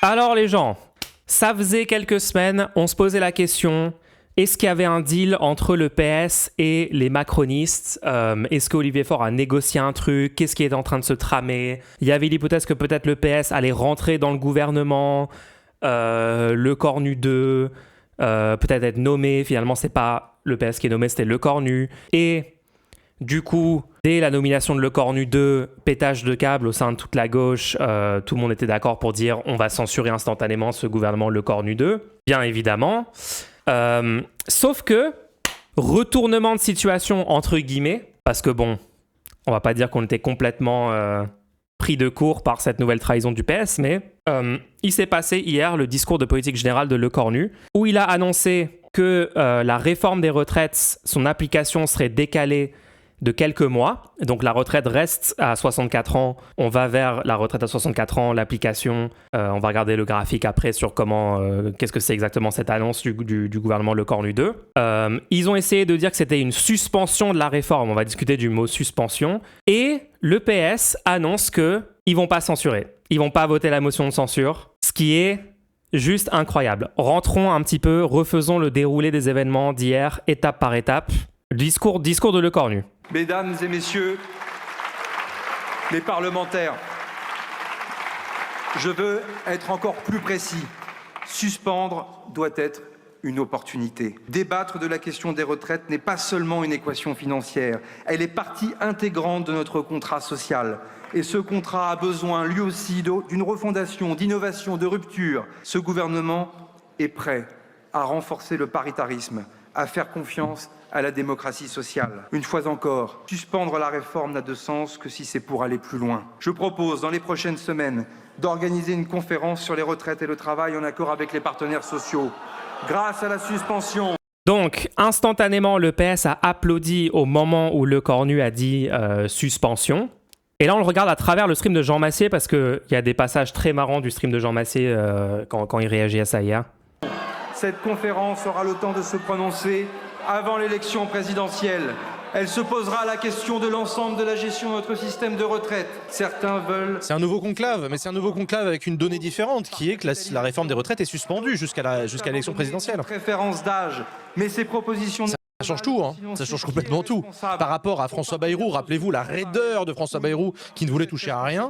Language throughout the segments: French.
Alors les gens, ça faisait quelques semaines, on se posait la question, est-ce qu'il y avait un deal entre le PS et les macronistes? Est-ce qu'Olivier Faure a négocié un truc? Qu'est-ce qui est en train de se tramer? Il y avait l'hypothèse que peut-être le PS allait rentrer dans le gouvernement, le Cornu 2, peut-être être nommé. Finalement, c'est pas le PS qui est nommé, c'était le Cornu. Et du coup, dès la nomination de Le Cornu 2, pétage de câble au sein de toute la gauche, tout le monde était d'accord pour dire on va censurer instantanément ce gouvernement Le Cornu 2, bien évidemment. Sauf que, retournement de situation entre guillemets, parce que bon, on va pas dire qu'on était complètement pris de court par cette nouvelle trahison du PS, mais il s'est passé hier le discours de politique générale de Le Cornu, où il a annoncé que la réforme des retraites, son application serait décalée de quelques mois. Donc la retraite reste à 64 ans. On va vers la retraite à 64 ans, l'application. On va regarder le graphique après sur comment, qu'est-ce que c'est exactement cette annonce du gouvernement Le Cornu 2. Ils ont essayé de dire que c'était une suspension de la réforme. On va discuter du mot suspension. Et le PS annonce qu'ils vont pas censurer. Ils vont pas voter la motion de censure. Ce qui est juste incroyable. Rentrons un petit peu, refaisons le déroulé des événements d'hier, étape par étape. Discours de Le Cornu. Mesdames et messieurs les parlementaires, je veux être encore plus précis. Suspendre doit être une opportunité. Débattre de la question des retraites n'est pas seulement une équation financière, elle est partie intégrante de notre contrat social. Et ce contrat a besoin, lui aussi, d'une refondation, d'innovation, de rupture. Ce gouvernement est prêt à renforcer le paritarisme, à faire confiance à la démocratie sociale. Une fois encore, suspendre la réforme n'a de sens que si c'est pour aller plus loin. Je propose, dans les prochaines semaines, d'organiser une conférence sur les retraites et le travail en accord avec les partenaires sociaux. Grâce à la suspension... Donc, instantanément, le PS a applaudi au moment où Le Cornu a dit suspension. Et là, on le regarde à travers le stream de Jean Massier parce qu'il y a des passages très marrants du stream de Jean Massier quand il réagit à ça hier. Cette conférence aura le temps de se prononcer avant l'élection présidentielle. Elle se posera la question de l'ensemble de la gestion de notre système de retraite. Certains veulent... C'est un nouveau conclave, mais c'est un nouveau conclave avec une donnée différente, qui est que la réforme des retraites est suspendue jusqu'à l'élection présidentielle. Préférence d'âge, mais ces propositions... Ça change tout, hein. Ça change complètement tout. Par rapport à François Bayrou, rappelez-vous la raideur de François Bayrou qui ne voulait toucher à rien.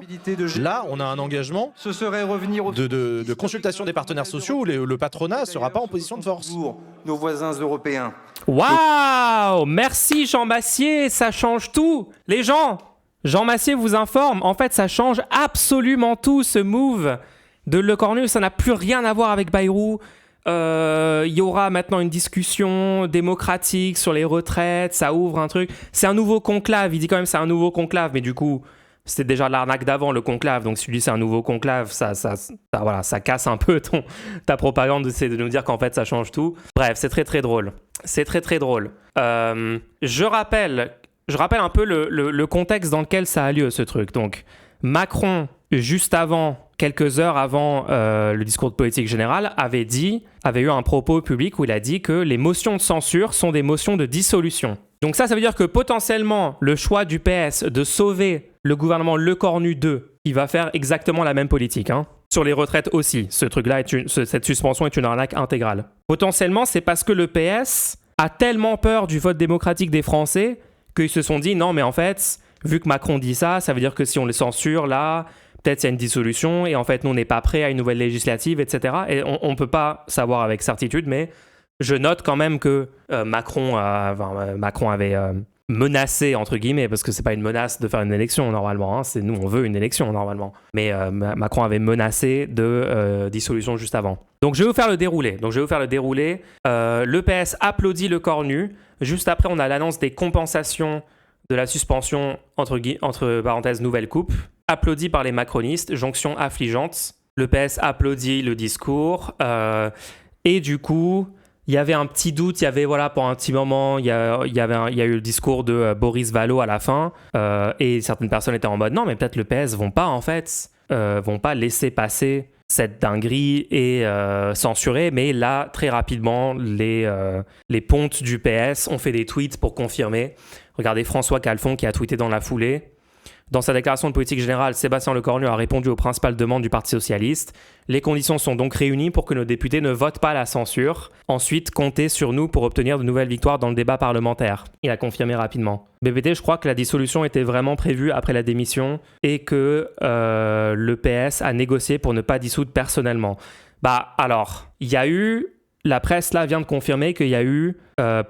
Là, on a un engagement de consultation des partenaires sociaux où le patronat ne sera pas en position de force. Pour nos voisins européens. Waouh! Merci Jean Massier, ça change tout. Les gens, Jean Massier vous informe, en fait ça change absolument tout ce move de Le Cornu, ça n'a plus rien à voir avec Bayrou. Il y aura maintenant une discussion démocratique sur les retraites, ça ouvre un truc. C'est un nouveau conclave, il dit quand même c'est un nouveau conclave, mais du coup, c'était déjà l'arnaque d'avant, le conclave. Donc si tu dis c'est un nouveau conclave, ça casse un peu ta propagande, c'est de nous dire qu'en fait ça change tout. Bref, c'est très très drôle. C'est très très drôle. Je rappelle un peu le contexte dans lequel ça a lieu, ce truc. Donc, Macron, juste avant, quelques heures avant le discours de politique générale, avait eu un propos public où il a dit que les motions de censure sont des motions de dissolution. Donc ça veut dire que potentiellement, le choix du PS de sauver le gouvernement Le Cornu 2, il va faire exactement la même politique, hein. Sur les retraites aussi, ce truc-là, cette suspension est une arnaque intégrale. Potentiellement, c'est parce que le PS a tellement peur du vote démocratique des Français qu'ils se sont dit, non mais en fait, vu que Macron dit ça, ça veut dire que si on les censure, là, peut-être il y a une dissolution, et en fait, nous, on n'est pas prêt à une nouvelle législative, etc. Et on ne peut pas savoir avec certitude, mais je note quand même que Macron avait menacé, entre guillemets, parce que c'est pas une menace de faire une élection, normalement. Hein, c'est nous, on veut une élection, normalement. Mais Macron avait menacé de dissolution juste avant. Donc, je vais vous faire le déroulé. Le PS applaudit Le Cornu. Juste après, on a l'annonce des compensations de la suspension, entre parenthèses, nouvelle coupe, applaudi par les macronistes, jonction affligeante. Le PS applaudit le discours. Et du coup, il y avait un petit doute, pour un petit moment, il y a eu le discours de Boris Vallaud à la fin, et certaines personnes étaient en mode, non, mais peut-être le PS vont pas laisser passer cette dinguerie et censurer, mais là, très rapidement, les pontes du PS ont fait des tweets pour confirmer. Regardez François Calfon qui a tweeté dans la foulée. Dans sa déclaration de politique générale, Sébastien Lecornu a répondu aux principales demandes du Parti socialiste. Les conditions sont donc réunies pour que nos députés ne votent pas la censure. Ensuite, comptez sur nous pour obtenir de nouvelles victoires dans le débat parlementaire. Il a confirmé rapidement. BBT, je crois que la dissolution était vraiment prévue après la démission et que le PS a négocié pour ne pas dissoudre personnellement. Alors, il y a eu... La presse, là, vient de confirmer qu'il y a eu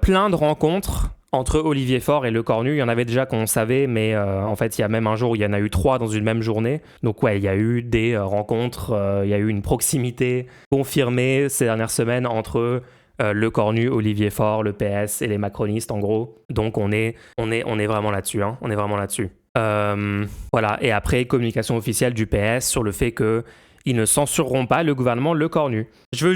plein de rencontres entre Olivier Faure et Lecornu. Il y en avait déjà qu'on savait, mais en fait, il y a même un jour où il y en a eu 3 dans une même journée. Donc ouais, il y a eu des rencontres, il y a eu une proximité confirmée ces dernières semaines entre Lecornu, Olivier Faure, le PS et les macronistes, en gros. Donc on est vraiment là-dessus, hein. On est vraiment là-dessus. Voilà, et après, communication officielle du PS sur le fait qu'ils ne censureront pas le gouvernement Lecornu. Je veux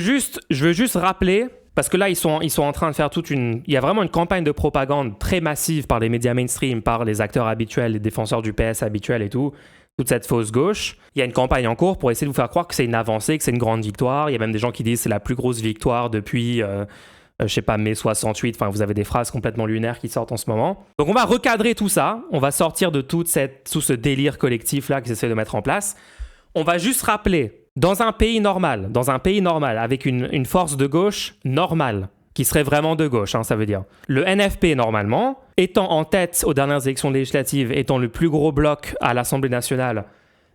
juste rappeler... Parce que là, ils sont en train de faire il y a vraiment une campagne de propagande très massive par les médias mainstream, par les acteurs habituels, les défenseurs du PS habituels et tout, toute cette fausse gauche. Il y a une campagne en cours pour essayer de vous faire croire que c'est une avancée, que c'est une grande victoire. Il y a même des gens qui disent que c'est la plus grosse victoire depuis, mai 68. Enfin, vous avez des phrases complètement lunaires qui sortent en ce moment. Donc on va recadrer tout ça. On va sortir de tout ce délire collectif-là qu'ils essaient de mettre en place. On va juste rappeler... Dans un pays normal, avec une force de gauche normale, qui serait vraiment de gauche, hein, ça veut dire. Le NFP, normalement, étant en tête aux dernières élections législatives, étant le plus gros bloc à l'Assemblée nationale,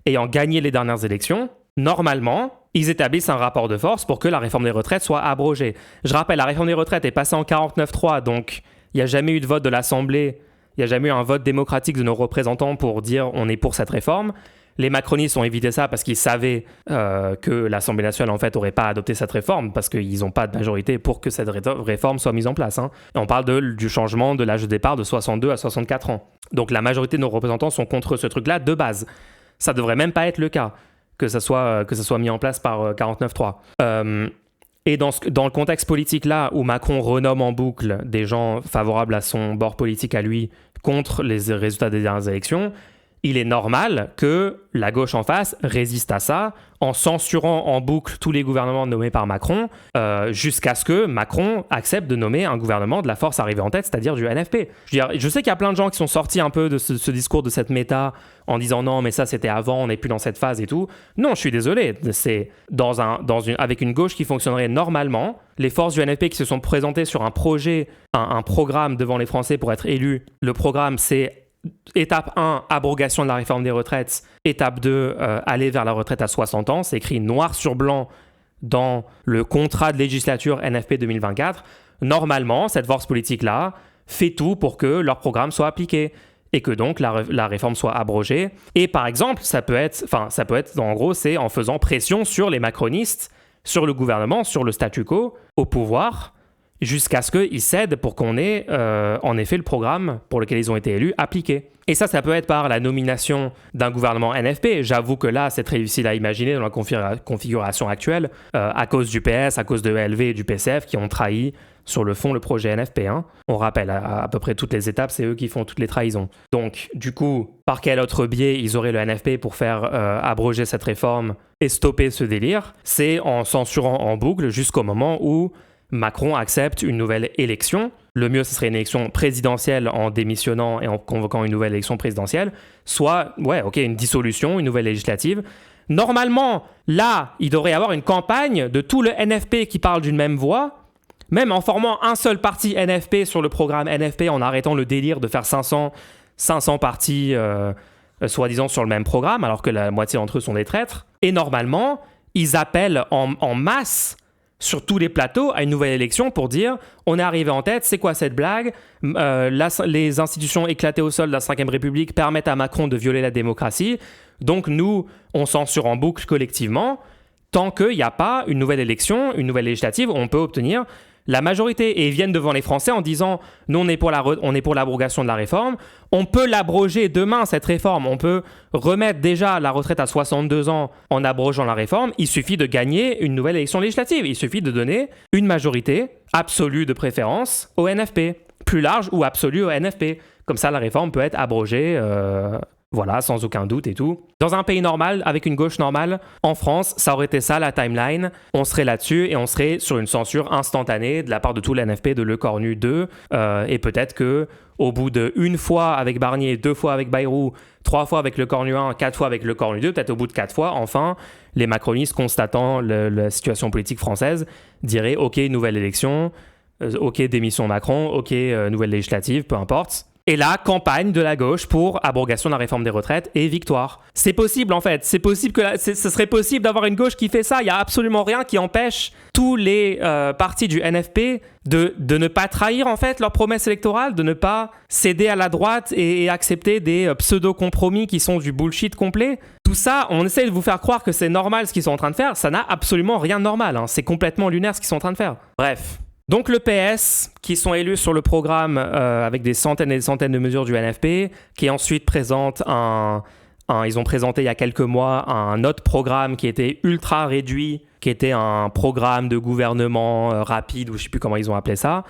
ayant gagné les dernières élections, normalement, ils établissent un rapport de force pour que la réforme des retraites soit abrogée. Je rappelle, la réforme des retraites est passée en 49.3, donc il n'y a jamais eu de vote de l'Assemblée, il n'y a jamais eu un vote démocratique de nos représentants pour dire on est pour cette réforme. Les macronistes ont évité ça parce qu'ils savaient que l'Assemblée nationale en fait n'aurait pas adopté cette réforme parce qu'ils n'ont pas de majorité pour que cette réforme soit mise en place. Hein. Et on parle du changement de l'âge de départ de 62 à 64 ans. Donc la majorité de nos représentants sont contre ce truc-là de base. Ça devrait même pas être le cas que ça soit mis en place par 49.3. Et dans le contexte politique là où Macron renomme en boucle des gens favorables à son bord politique à lui contre les résultats des dernières élections, il est normal que la gauche en face résiste à ça en censurant en boucle tous les gouvernements nommés par Macron jusqu'à ce que Macron accepte de nommer un gouvernement de la force arrivée en tête, c'est-à-dire du NFP. Je sais qu'il y a plein de gens qui sont sortis un peu de ce discours, de cette méta, en disant non, mais ça c'était avant, on n'est plus dans cette phase et tout. Non, je suis désolé, c'est avec une gauche qui fonctionnerait normalement, les forces du NFP qui se sont présentées sur un projet, un programme devant les Français pour être élus. Le programme, c'est étape 1, abrogation de la réforme des retraites. Étape 2, aller vers la retraite à 60 ans. C'est écrit noir sur blanc dans le contrat de législature NFP 2024. Normalement, cette force politique-là fait tout pour que leur programme soit appliqué et que donc la réforme soit abrogée. Et par exemple, ça peut être en gros, c'est en faisant pression sur les macronistes, sur le gouvernement, sur le statu quo, au pouvoir, jusqu'à ce qu'ils cèdent pour qu'on ait en effet le programme pour lequel ils ont été élus appliqué. Et ça peut être par la nomination d'un gouvernement NFP. J'avoue que là, c'est très difficile à imaginer dans la configuration actuelle, à cause du PS, à cause de LV et du PCF qui ont trahi sur le fond le projet NFP. Hein. On rappelle, à peu près toutes les étapes, c'est eux qui font toutes les trahisons. Donc, du coup, par quel autre biais ils auraient le NFP pour faire abroger cette réforme et stopper ce délire? C'est en censurant en boucle jusqu'au moment où Macron accepte une nouvelle élection. Le mieux, ce serait une élection présidentielle en démissionnant et en convoquant une nouvelle élection présidentielle. Soit, une dissolution, une nouvelle législative. Normalement, là, il devrait y avoir une campagne de tout le NFP qui parle d'une même voix, même en formant un seul parti NFP sur le programme NFP, en arrêtant le délire de faire 500 partis soi-disant sur le même programme, alors que la moitié d'entre eux sont des traîtres. Et normalement, ils appellent en masse sur tous les plateaux à une nouvelle élection pour dire on est arrivé en tête, c'est quoi cette blague, les institutions éclatées au sol de la 5e République permettent à Macron de violer la démocratie, donc nous, on censure en boucle collectivement, tant qu'il n'y a pas une nouvelle élection, une nouvelle législative, on peut obtenir la majorité, et ils viennent devant les Français en disant nous on est pour l'abrogation de la réforme, on peut l'abroger demain cette réforme, on peut remettre déjà la retraite à 62 ans en abrogeant la réforme, il suffit de gagner une nouvelle élection législative, il suffit de donner une majorité absolue de préférence au NFP, plus large ou absolue au NFP, comme ça la réforme peut être abrogée Voilà, sans aucun doute et tout. Dans un pays normal, avec une gauche normale, en France, ça aurait été ça la timeline. On serait là-dessus et on serait sur une censure instantanée de la part de tout l'NFP, de Le Cornu 2. Et peut-être que au bout d'une fois avec Barnier, 2 fois avec Bayrou, 3 fois avec Le Cornu 1, 4 fois avec Le Cornu 2, peut-être au bout de 4 fois, enfin, les macronistes constatant la situation politique française diraient « Ok, nouvelle élection, ok, démission Macron, ok, nouvelle législative, peu importe ». Et là, campagne de la gauche pour abrogation de la réforme des retraites et victoire. C'est possible en fait, c'est possible que ce serait possible d'avoir une gauche qui fait ça. Il n'y a absolument rien qui empêche tous les partis du NFP de ne pas trahir en fait leurs promesses électorales, de ne pas céder à la droite et accepter des pseudo-compromis qui sont du bullshit complet. Tout ça, on essaie de vous faire croire que c'est normal ce qu'ils sont en train de faire. Ça n'a absolument rien de normal, hein. C'est complètement lunaire ce qu'ils sont en train de faire. Bref. Donc le PS, qui sont élus sur le programme avec des centaines et des centaines de mesures du NFP, qui ensuite présente ils ont présenté il y a quelques mois un autre programme qui était ultra réduit, qui était un programme de gouvernement rapide, ou je ne sais plus comment ils ont appelé ça.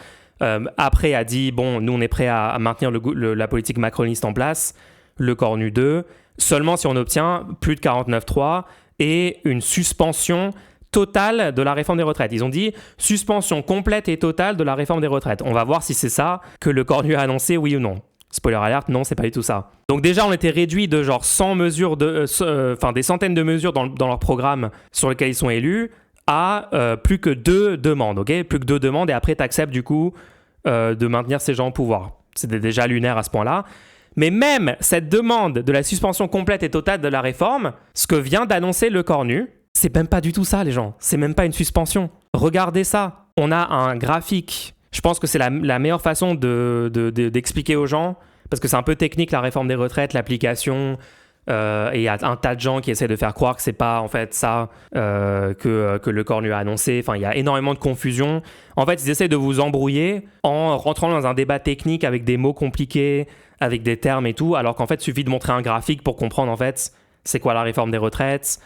Après a dit, bon, nous on est prêts à maintenir la politique macroniste en place, Le Cornu 2, seulement si on obtient plus de 49.3 et une suspension totale de la réforme des retraites. Ils ont dit suspension complète et totale de la réforme des retraites. On va voir si c'est ça que Le Cornu a annoncé, oui ou non. Spoiler alert, non, c'est pas du tout ça. Donc déjà, on était réduit de genre 100 mesures, des centaines de mesures dans leur programme sur lesquelles ils sont élus, à plus que 2 demandes, ok ? Plus que 2 demandes, et après, t'acceptes du coup de maintenir ces gens au pouvoir. C'était déjà lunaire à ce point-là. Mais même cette demande de la suspension complète et totale de la réforme, ce que vient d'annoncer Le Cornu, c'est même pas du tout ça, les gens. C'est même pas une suspension. Regardez ça. On a un graphique. Je pense que c'est la meilleure façon d'expliquer aux gens, parce que c'est un peu technique, la réforme des retraites, l'application. Et il y a un tas de gens qui essaient de faire croire que c'est pas en fait ça que Le Cornu a annoncé. Enfin, il y a énormément de confusion. En fait, ils essaient de vous embrouiller en rentrant dans un débat technique avec des mots compliqués, avec des termes et tout, alors qu'en fait, il suffit de montrer un graphique pour comprendre en fait c'est quoi la réforme des retraites.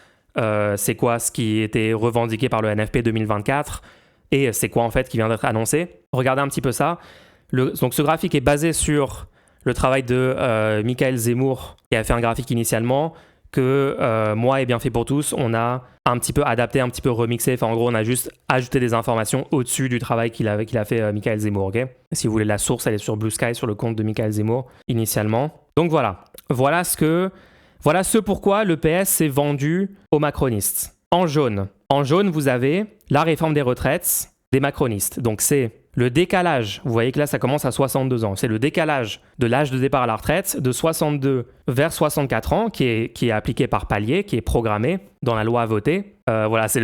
C'est quoi ce qui était revendiqué par le NFP 2024 et c'est quoi en fait qui vient d'être annoncé. Regardez un petit peu ça. Donc ce graphique est basé sur le travail de Michael Zemmour qui a fait un graphique initialement que moi et Bien fait pour tous, on a un petit peu adapté, un petit peu remixé. Enfin en gros, on a juste ajouté des informations au-dessus du travail qu'il a fait Michael Zemmour. Okay, si vous voulez la source, elle est sur Blue Sky, sur le compte de Michael Zemmour initialement. Donc voilà ce pourquoi le PS s'est vendu aux macronistes. En jaune, vous avez la réforme des retraites des macronistes. Donc c'est le décalage, vous voyez que là ça commence à 62 ans, c'est le décalage de l'âge de départ à la retraite de 62 vers 64 ans qui est appliqué par palier, qui est programmé dans la loi à voter. Voilà, c'est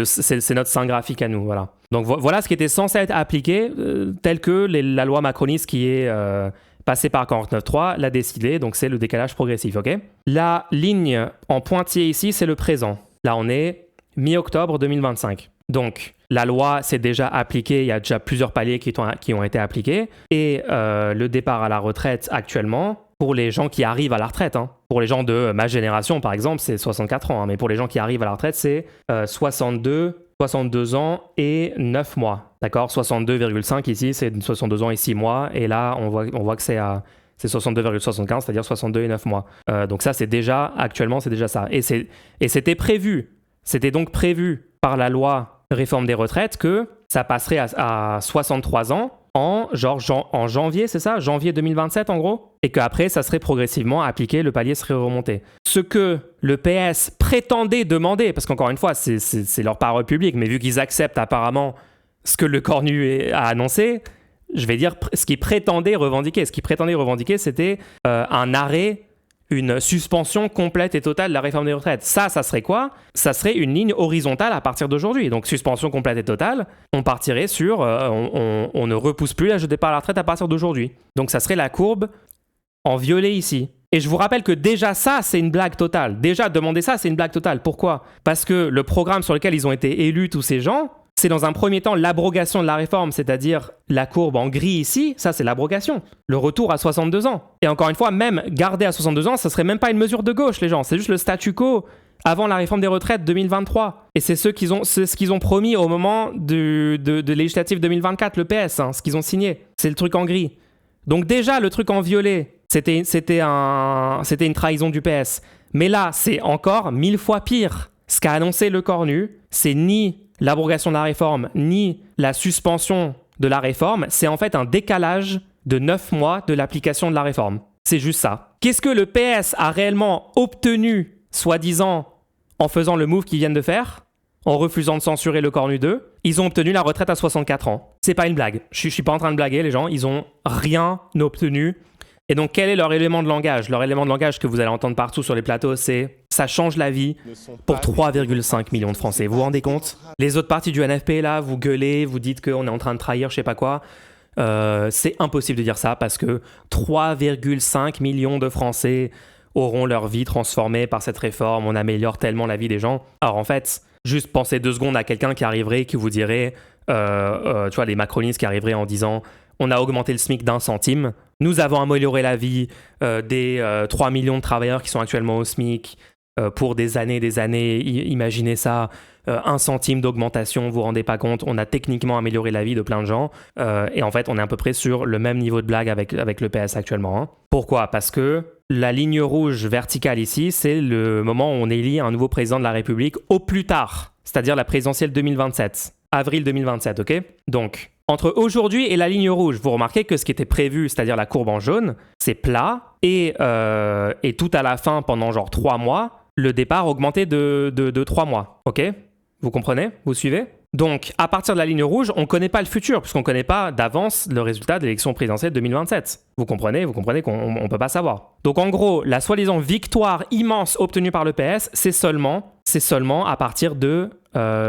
notre saint graphique à nous. Voilà. Donc voilà ce qui était censé être appliqué tel que la loi macroniste qui est... passé par 49.3, l'a décidé, donc c'est le décalage progressif, ok ? La ligne en pointillé ici, c'est le présent. Là, on est mi-octobre 2025. Donc, la loi s'est déjà appliquée, il y a déjà plusieurs paliers qui ont été appliqués, et le départ à la retraite actuellement, pour les gens qui arrivent à la retraite, hein, pour les gens de ma génération, par exemple, c'est 64 ans, hein, mais pour les gens qui arrivent à la retraite, c'est 62 ans et 9 mois. D'accord, 62,5 ici, c'est 62 ans et 6 mois. Et là, on voit que c'est 62,75, c'est-à-dire 62 et 9 mois. Donc ça, actuellement, c'est déjà ça. Et c'était prévu. C'était donc prévu par la loi réforme des retraites que ça passerait à 63 ans en janvier, c'est ça ? Janvier 2027, en gros ? Et qu'après, ça serait progressivement appliqué, le palier serait remonté. Ce que le PS prétendait demander, parce qu'encore une fois, c'est leur parole publique, mais vu qu'ils acceptent apparemment ce que Le Cornu a annoncé, je vais dire ce qu'ils prétendaient revendiquer. Ce qu'ils prétendaient revendiquer, c'était un arrêt, une suspension complète et totale de la réforme des retraites. Ça serait quoi ? Ça serait une ligne horizontale à partir d'aujourd'hui. Donc, suspension complète et totale, on partirait sur... on ne repousse plus l'âge de départ à la retraite à partir d'aujourd'hui. Donc, ça serait la courbe en violet ici. Et je vous rappelle que déjà ça, c'est une blague totale. Déjà, demander ça, c'est une blague totale. Pourquoi ? Parce que le programme sur lequel ils ont été élus, tous ces gens... c'est dans un premier temps l'abrogation de la réforme, c'est-à-dire la courbe en gris ici, ça c'est l'abrogation. Le retour à 62 ans. Et encore une fois, même garder à 62 ans, ça serait même pas une mesure de gauche, les gens. C'est juste le statu quo avant la réforme des retraites 2023. Et c'est ce qu'ils ont promis au moment de législative 2024, le PS, hein, ce qu'ils ont signé. C'est le truc en gris. Donc déjà, le truc en violet, C'était une trahison du PS. Mais là, c'est encore 1000 fois pire. Ce qu'a annoncé Le Cornu, c'est ni l'abrogation de la réforme, ni la suspension de la réforme. C'est en fait un décalage de 9 mois de l'application de la réforme. C'est juste ça. Qu'est-ce que le PS a réellement obtenu, soi-disant, en faisant le move qu'ils viennent de faire, en refusant de censurer Le Cornu 2? Ils ont obtenu la retraite à 64 ans. C'est pas une blague. Je suis pas en train de blaguer, les gens. Ils ont rien obtenu. Et donc, quel est leur élément de langage? Leur élément de langage que vous allez entendre partout sur les plateaux, c'est « ça change la vie pour 3,5 millions de Français ». Vous vous rendez compte? Les autres partis du NFP, là, vous gueulez, vous dites qu'on est en train de trahir je sais pas quoi. C'est impossible de dire ça parce que 3,5 millions de Français auront leur vie transformée par cette réforme. On améliore tellement la vie des gens. Alors en fait, juste pensez 2 secondes à quelqu'un qui arriverait, qui vous dirait, tu vois, les macronistes qui arriveraient en disant « on a augmenté le SMIC d'1 centime ». Nous avons amélioré la vie des 3 millions de travailleurs qui sont actuellement au SMIC pour des années. Imaginez ça, 1 centime d'augmentation, vous vous rendez pas compte, on a techniquement amélioré la vie de plein de gens. Et en fait, on est à peu près sur le même niveau de blague avec le PS actuellement. Hein. Pourquoi? Parce que la ligne rouge verticale ici, c'est le moment où on élit un nouveau président de la République au plus tard, c'est-à-dire la présidentielle 2027, avril 2027, ok? Donc, entre aujourd'hui et la ligne rouge, vous remarquez que ce qui était prévu, c'est-à-dire la courbe en jaune, c'est plat et tout à la fin, pendant genre 3 mois, le départ augmenté de 3 mois. Ok? Vous comprenez? Vous suivez? Donc, à partir de la ligne rouge, on ne connaît pas le futur, puisqu'on ne connaît pas d'avance le résultat de l'élection présidentielle 2027. Vous comprenez qu'on ne peut pas savoir. Donc, en gros, la soi-disant victoire immense obtenue par le PS, c'est seulement à partir de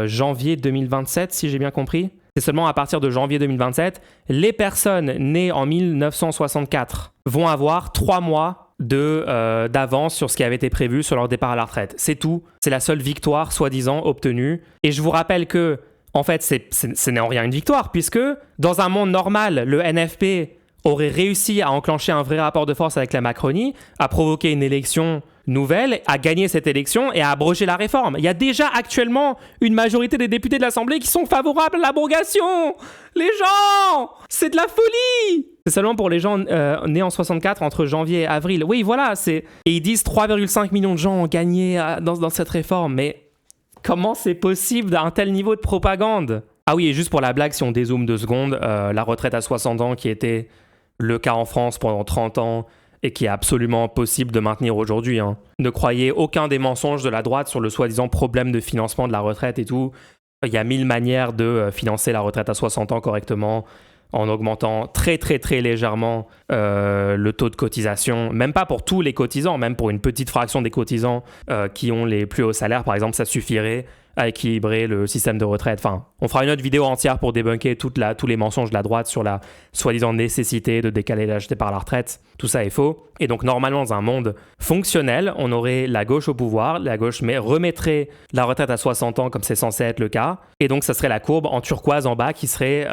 janvier 2027, si j'ai bien compris. C'est seulement à partir de janvier 2027, les personnes nées en 1964 vont avoir 3 mois d'avance sur ce qui avait été prévu sur leur départ à la retraite. C'est tout. C'est la seule victoire, soi-disant, obtenue. Et je vous rappelle que, en fait, ce n'est en rien une victoire, puisque dans un monde normal, le NFP aurait réussi à enclencher un vrai rapport de force avec la Macronie, à provoquer une élection nouvelle, à gagner cette élection et à abroger la réforme. Il y a déjà actuellement une majorité des députés de l'Assemblée qui sont favorables à l'abrogation. Les gens, c'est de la folie. C'est seulement pour les gens nés en 64 entre janvier et avril. Oui, voilà, et ils disent 3,5 millions de gens ont gagné dans cette réforme. Mais comment c'est possible d'un tel niveau de propagande? Ah oui, et juste pour la blague, si on dézoome 2 secondes, la retraite à 60 ans qui était le cas en France pendant 30 ans et qui est absolument possible de maintenir aujourd'hui. Hein. Ne croyez aucun des mensonges de la droite sur le soi-disant problème de financement de la retraite et tout. Il y a 1000 manières de financer la retraite à 60 ans correctement en augmentant très très très légèrement le taux de cotisation, même pas pour tous les cotisants, même pour une petite fraction des cotisants qui ont les plus hauts salaires, par exemple, ça suffirait à équilibrer le système de retraite. Enfin, on fera une autre vidéo entière pour débunker tous les mensonges de la droite sur la soi-disant nécessité de décaler l'âge de départ à la retraite. Tout ça est faux. Et donc, normalement, dans un monde fonctionnel, on aurait la gauche au pouvoir. La gauche remettrait la retraite à 60 ans comme c'est censé être le cas. Et donc, ça serait la courbe en turquoise en bas qui serait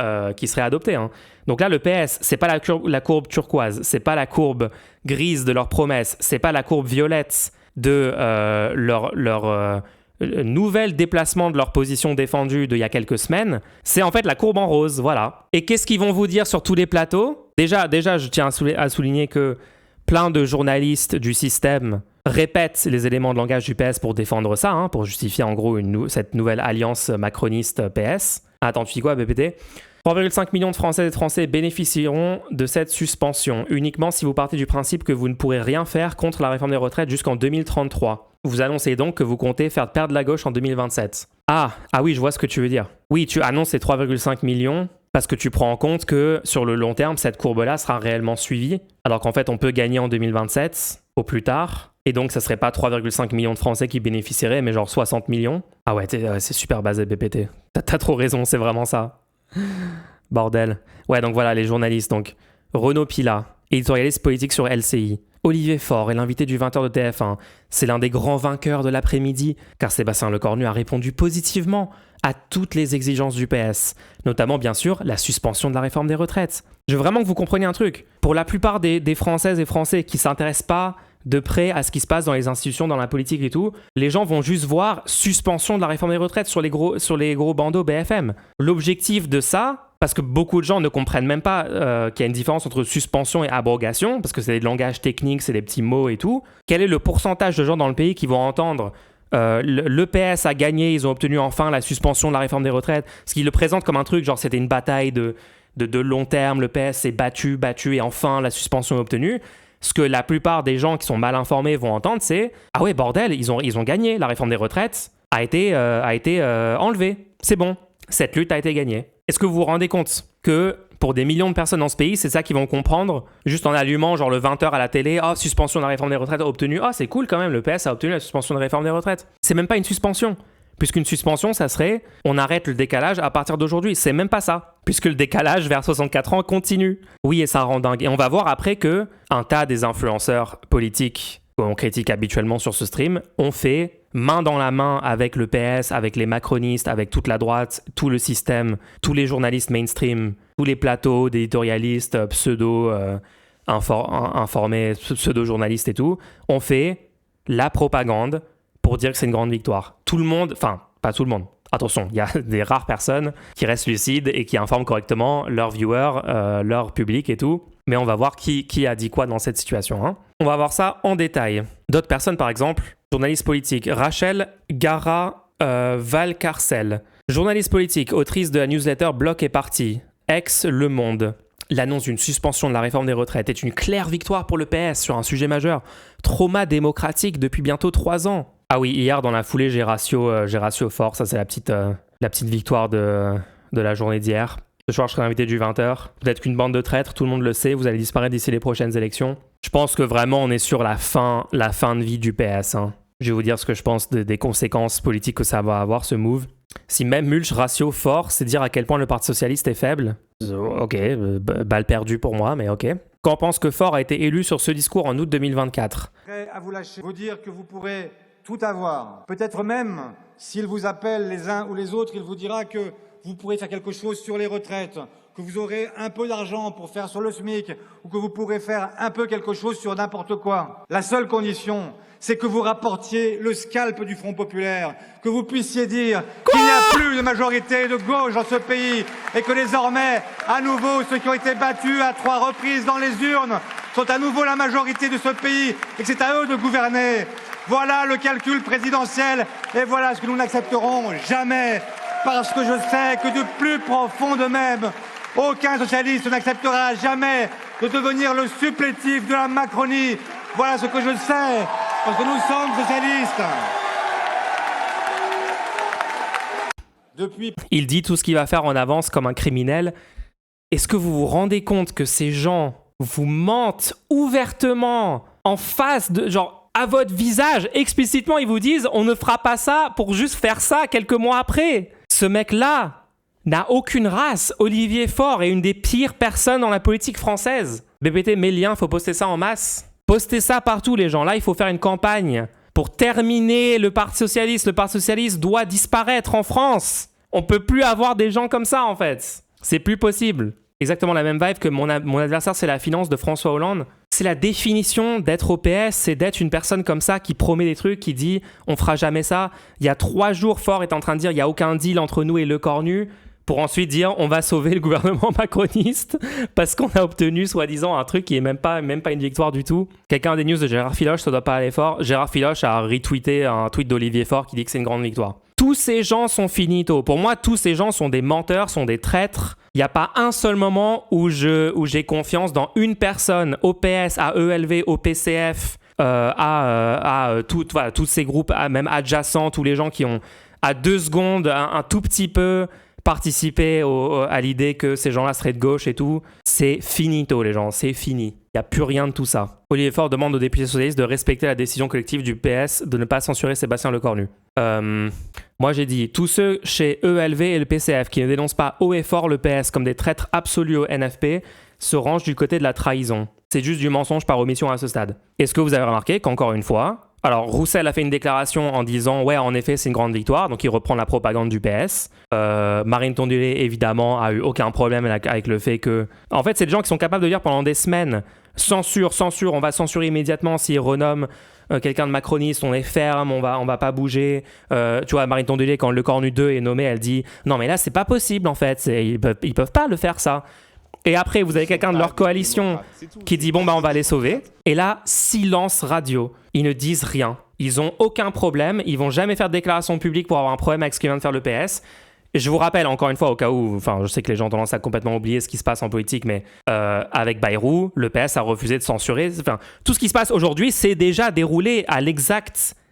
adoptée. Hein. Donc là, le PS, c'est pas la courbe turquoise. C'est pas la courbe grise de leurs promesses. C'est pas la courbe violette de leur nouvel déplacement de leur position défendue d'il y a quelques semaines, c'est en fait la courbe en rose, voilà. Et qu'est-ce qu'ils vont vous dire sur tous les plateaux? Déjà, je tiens à souligner que plein de journalistes du système répètent les éléments de langage du PS pour défendre ça, hein, pour justifier en gros cette nouvelle alliance macroniste-PS. Attends, tu dis quoi, BPT? 3,5 millions de Françaises et de Français bénéficieront de cette suspension, uniquement si vous partez du principe que vous ne pourrez rien faire contre la réforme des retraites jusqu'en 2033. Vous annoncez donc que vous comptez faire perdre la gauche en 2027. Ah oui, je vois ce que tu veux dire. Oui, tu annonces ces 3,5 millions parce que tu prends en compte que sur le long terme, cette courbe-là sera réellement suivie, alors qu'en fait, on peut gagner en 2027, au plus tard, et donc ça serait pas 3,5 millions de Français qui bénéficieraient, mais genre 60 millions. Ah ouais, c'est super basé, BPT. T'as trop raison, c'est vraiment ça. Bordel. Ouais, donc voilà, les journalistes. Donc, Renaud Pila, éditorialiste politique sur LCI. Olivier Faure est l'invité du 20h de TF1. C'est l'un des grands vainqueurs de l'après-midi, car Sébastien Lecornu a répondu positivement à toutes les exigences du PS, notamment, bien sûr, la suspension de la réforme des retraites. Je veux vraiment que vous compreniez un truc. Pour la plupart des Françaises et Français qui ne s'intéressent pas de près à ce qui se passe dans les institutions, dans la politique et tout, les gens vont juste voir suspension de la réforme des retraites sur les gros bandeaux BFM. L'objectif de ça, parce que beaucoup de gens ne comprennent même pas qu'il y a une différence entre suspension et abrogation, parce que c'est des langages techniques, c'est des petits mots et tout. Quel est le pourcentage de gens dans le pays qui vont entendre le PS a gagné, ils ont obtenu enfin la suspension de la réforme des retraites, ce qui le présente comme un truc, genre c'était une bataille de long terme, le PS s'est battu, et enfin la suspension est obtenue. Ce que la plupart des gens qui sont mal informés vont entendre, c'est « Ah ouais, bordel, ils ont gagné, la réforme des retraites a été enlevée, c'est bon, cette lutte a été gagnée. » Est-ce que vous vous rendez compte que pour des millions de personnes dans ce pays, c'est ça qu'ils vont comprendre juste en allumant genre le 20h à la télé, « Ah, suspension de la réforme des retraites obtenue, ah c'est cool quand même, le PS a obtenu la suspension de la réforme des retraites. » C'est même pas une suspension. Puisqu'une suspension, ça serait, on arrête le décalage à partir d'aujourd'hui. C'est même pas ça. Puisque le décalage vers 64 ans continue. Oui, et ça rend dingue. Et on va voir après que un tas des influenceurs politiques qu'on critique habituellement sur ce stream ont fait main dans la main avec le PS, avec les macronistes, avec toute la droite, tout le système, tous les journalistes mainstream, tous les plateaux d'éditorialistes informés, pseudo-journalistes et tout, ont fait la propagande pour dire que c'est une grande victoire. Tout le monde, enfin, pas tout le monde. Attention, il y a des rares personnes qui restent lucides et qui informent correctement leurs viewers, leur public et tout. Mais on va voir qui a dit quoi dans cette situation. Hein. On va voir ça en détail. D'autres personnes, par exemple, journaliste politique, Rachel Gara-Valcarcel. Journaliste politique, autrice de la newsletter Bloc et Parti, ex-Le Monde. L'annonce d'une suspension de la réforme des retraites est une claire victoire pour le PS sur un sujet majeur. Trauma démocratique depuis bientôt 3 ans. Ah oui, hier dans la foulée, j'ai ratio fort. Ça, c'est la petite victoire de la journée d'hier. Ce soir, je serai invité du 20h. Peut-être qu'une bande de traîtres, tout le monde le sait, vous allez disparaître d'ici les prochaines élections. Je pense que vraiment, on est sur la fin de vie du PS. Hein. Je vais vous dire ce que je pense des conséquences politiques que ça va avoir, ce move. Si même Mulch ratio fort, c'est dire à quel point le Parti Socialiste est faible. Ok, balle perdue pour moi, mais ok. Qu'en pense que Faure a été élu sur ce discours en août 2024 ? Prêt à vous lâcher, vous dire que vous pourrez tout avoir. Peut-être même, s'il vous appelle les uns ou les autres, il vous dira que vous pourrez faire quelque chose sur les retraites, que vous aurez un peu d'argent pour faire sur le SMIC, ou que vous pourrez faire un peu quelque chose sur n'importe quoi. La seule condition, c'est que vous rapportiez le scalp du Front populaire, que vous puissiez dire qu'il n'y a plus de majorité de gauche dans ce pays et que désormais, à nouveau, ceux qui ont été battus à 3 reprises dans les urnes sont à nouveau la majorité de ce pays et que c'est à eux de gouverner. Voilà le calcul présidentiel et voilà ce que nous n'accepterons jamais parce que je sais que du plus profond d'eux-mêmes, aucun socialiste n'acceptera jamais de devenir le supplétif de la Macronie. Voilà ce que je sais, parce que nous sommes socialistes. Il dit tout ce qu'il va faire en avance comme un criminel. Est-ce que vous vous rendez compte que ces gens vous mentent ouvertement en face de... genre à votre visage, explicitement, ils vous disent « on ne fera pas ça pour juste faire ça quelques mois après ». Ce mec-là n'a aucune race. Olivier Faure est une des pires personnes dans la politique française. BPT, mes liens, faut poster ça en masse. Postez ça partout, les gens. Là, il faut faire une campagne pour terminer le Parti Socialiste. Le Parti Socialiste doit disparaître en France. On peut plus avoir des gens comme ça, en fait. C'est plus possible. Exactement la même vibe que mon adversaire, c'est la finance de François Hollande. C'est la définition d'être au PS, c'est d'être une personne comme ça qui promet des trucs, qui dit « on fera jamais ça ». Il y a 3 jours, Faure est en train de dire « il n'y a aucun deal entre nous et Le Cornu », pour ensuite dire « on va sauver le gouvernement macroniste » parce qu'on a obtenu soi-disant un truc qui est même pas une victoire du tout. Quelqu'un a des news de Gérard Filoche, ça doit pas aller fort. Gérard Filoche a retweeté un tweet d'Olivier Faure qui dit que c'est une grande victoire. Tous ces gens sont finito. Pour moi, tous ces gens sont des menteurs, sont des traîtres. Il n'y a pas un seul moment où j'ai confiance dans une personne, au PS, à ELV, au PCF, tous ces groupes, même adjacents, tous les gens qui ont à 2 secondes un tout petit peu participé à l'idée que ces gens-là seraient de gauche et tout. C'est finito, les gens, c'est fini. Il n'y a plus rien de tout ça. Olivier Faure demande aux députés socialistes de respecter la décision collective du PS de ne pas censurer Sébastien Lecornu. Moi j'ai dit, tous ceux chez ELV et le PCF qui ne dénoncent pas haut et fort le PS comme des traîtres absolus au NFP se rangent du côté de la trahison. C'est juste du mensonge par omission à ce stade. Est-ce que vous avez remarqué qu'encore une fois, alors Roussel a fait une déclaration en disant « ouais, en effet, c'est une grande victoire », donc il reprend la propagande du PS. Marine Tondelier, évidemment, a eu aucun problème avec le fait que... En fait, c'est des gens qui sont capables de dire pendant des semaines « censure, on va censurer immédiatement s'ils renomment quelqu'un de macroniste, on est ferme, on va pas bouger. Tu vois, Marine Tondelier, quand Le Cornu 2 est nommé, elle dit non mais là c'est pas possible en fait, ils peuvent pas le faire ça. Et après vous avez quelqu'un de leur coalition qui dit bon bah on va les sauver. Et là silence radio, ils ne disent rien, ils ont aucun problème, ils vont jamais faire de déclaration publique pour avoir un problème avec ce que vient de faire le PS. Je vous rappelle encore une fois au cas où, enfin je sais que les gens ont tendance à complètement oublier ce qui se passe en politique, mais avec Bayrou, le PS a refusé de censurer. Enfin, tout ce qui se passe aujourd'hui, c'est déjà déroulé à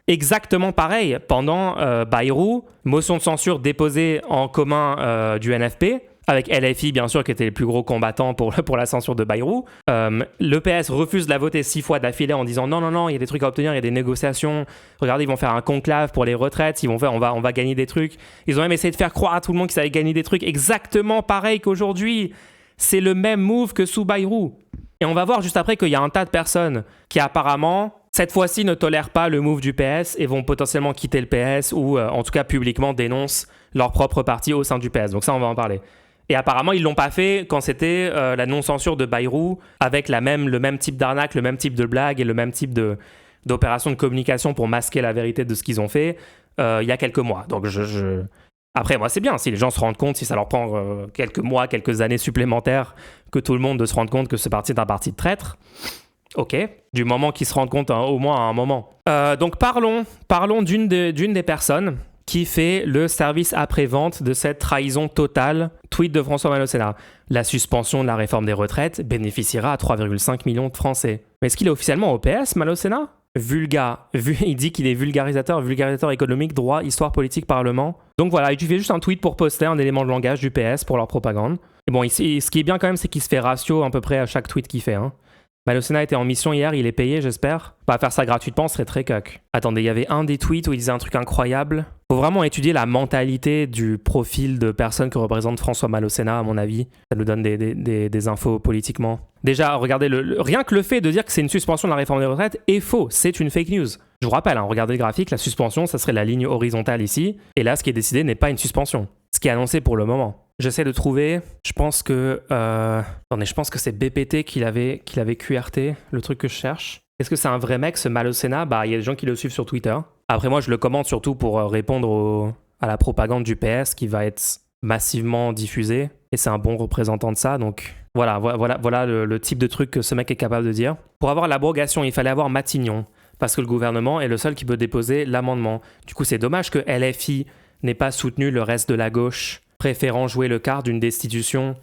exactement pareil. Pendant Bayrou, motion de censure déposée en commun du NFP, avec LFI bien sûr qui était les plus gros combattants pour la censure de Bayrou. Le PS refuse de la voter 6 fois d'affilée en disant non, il y a des trucs à obtenir, il y a des négociations. Regardez, ils vont faire un conclave pour les retraites, on va gagner des trucs. Ils ont même essayé de faire croire à tout le monde qu'ils allaient gagner des trucs exactement pareil qu'aujourd'hui. C'est le même move que sous Bayrou. Et on va voir juste après qu'il y a un tas de personnes qui apparemment, cette fois-ci, ne tolèrent pas le move du PS et vont potentiellement quitter le PS ou en tout cas publiquement dénoncent leur propre parti au sein du PS. Donc ça, on va en parler. Et apparemment, ils l'ont pas fait quand c'était la non-censure de Bayrou, avec le même type d'arnaque, le même type de blague et le même type d'opération de communication pour masquer la vérité de ce qu'ils ont fait il y a quelques mois. Donc après, moi, c'est bien si les gens se rendent compte, si ça leur prend quelques mois, quelques années supplémentaires, que tout le monde se rende compte que ce parti est un parti de traîtres. Ok, du moment qu'ils se rendent compte au moins à un moment. Donc parlons d'une des personnes qui fait le service après-vente de cette trahison totale. Tweet de François Malocena. La suspension de la réforme des retraites bénéficiera à 3,5 millions de Français. Mais est-ce qu'il est officiellement au PS, Malocena ? Il dit qu'il est vulgarisateur économique, droit, histoire, politique, parlement. Donc voilà, il fait juste un tweet pour poster un élément de langage du PS pour leur propagande. Et bon, ce qui est bien quand même, c'est qu'il se fait ratio à peu près à chaque tweet qu'il fait. Malocena était en mission hier, il est payé, j'espère. Pas faire ça gratuitement serait très cuck. Attendez, il y avait un des tweets où il disait un truc incroyable. Faut vraiment étudier la mentalité du profil de personne que représente François Malocena, à mon avis. Ça nous donne des infos politiquement. Déjà, regardez, rien que le fait de dire que c'est une suspension de la réforme des retraites est faux, c'est une fake news. Je vous rappelle, regardez le graphique, la suspension, ça serait la ligne horizontale ici. Et là, ce qui est décidé n'est pas une suspension. Ce qui est annoncé pour le moment. J'essaie de trouver, je pense que c'est BPT qui l'avait QRT, le truc que je cherche. Est-ce que c'est un vrai mec, ce Malocena ? Bah, il y a des gens qui le suivent sur Twitter. Après, moi, je le commente surtout pour répondre à la propagande du PS qui va être massivement diffusée. Et c'est un bon représentant de ça. Donc, voilà le type de truc que ce mec est capable de dire. Pour avoir l'abrogation, il fallait avoir Matignon. Parce que le gouvernement est le seul qui peut déposer l'amendement. Du coup, c'est dommage que LFI n'ait pas soutenu le reste de la gauche, préférant jouer le quart d'une destitution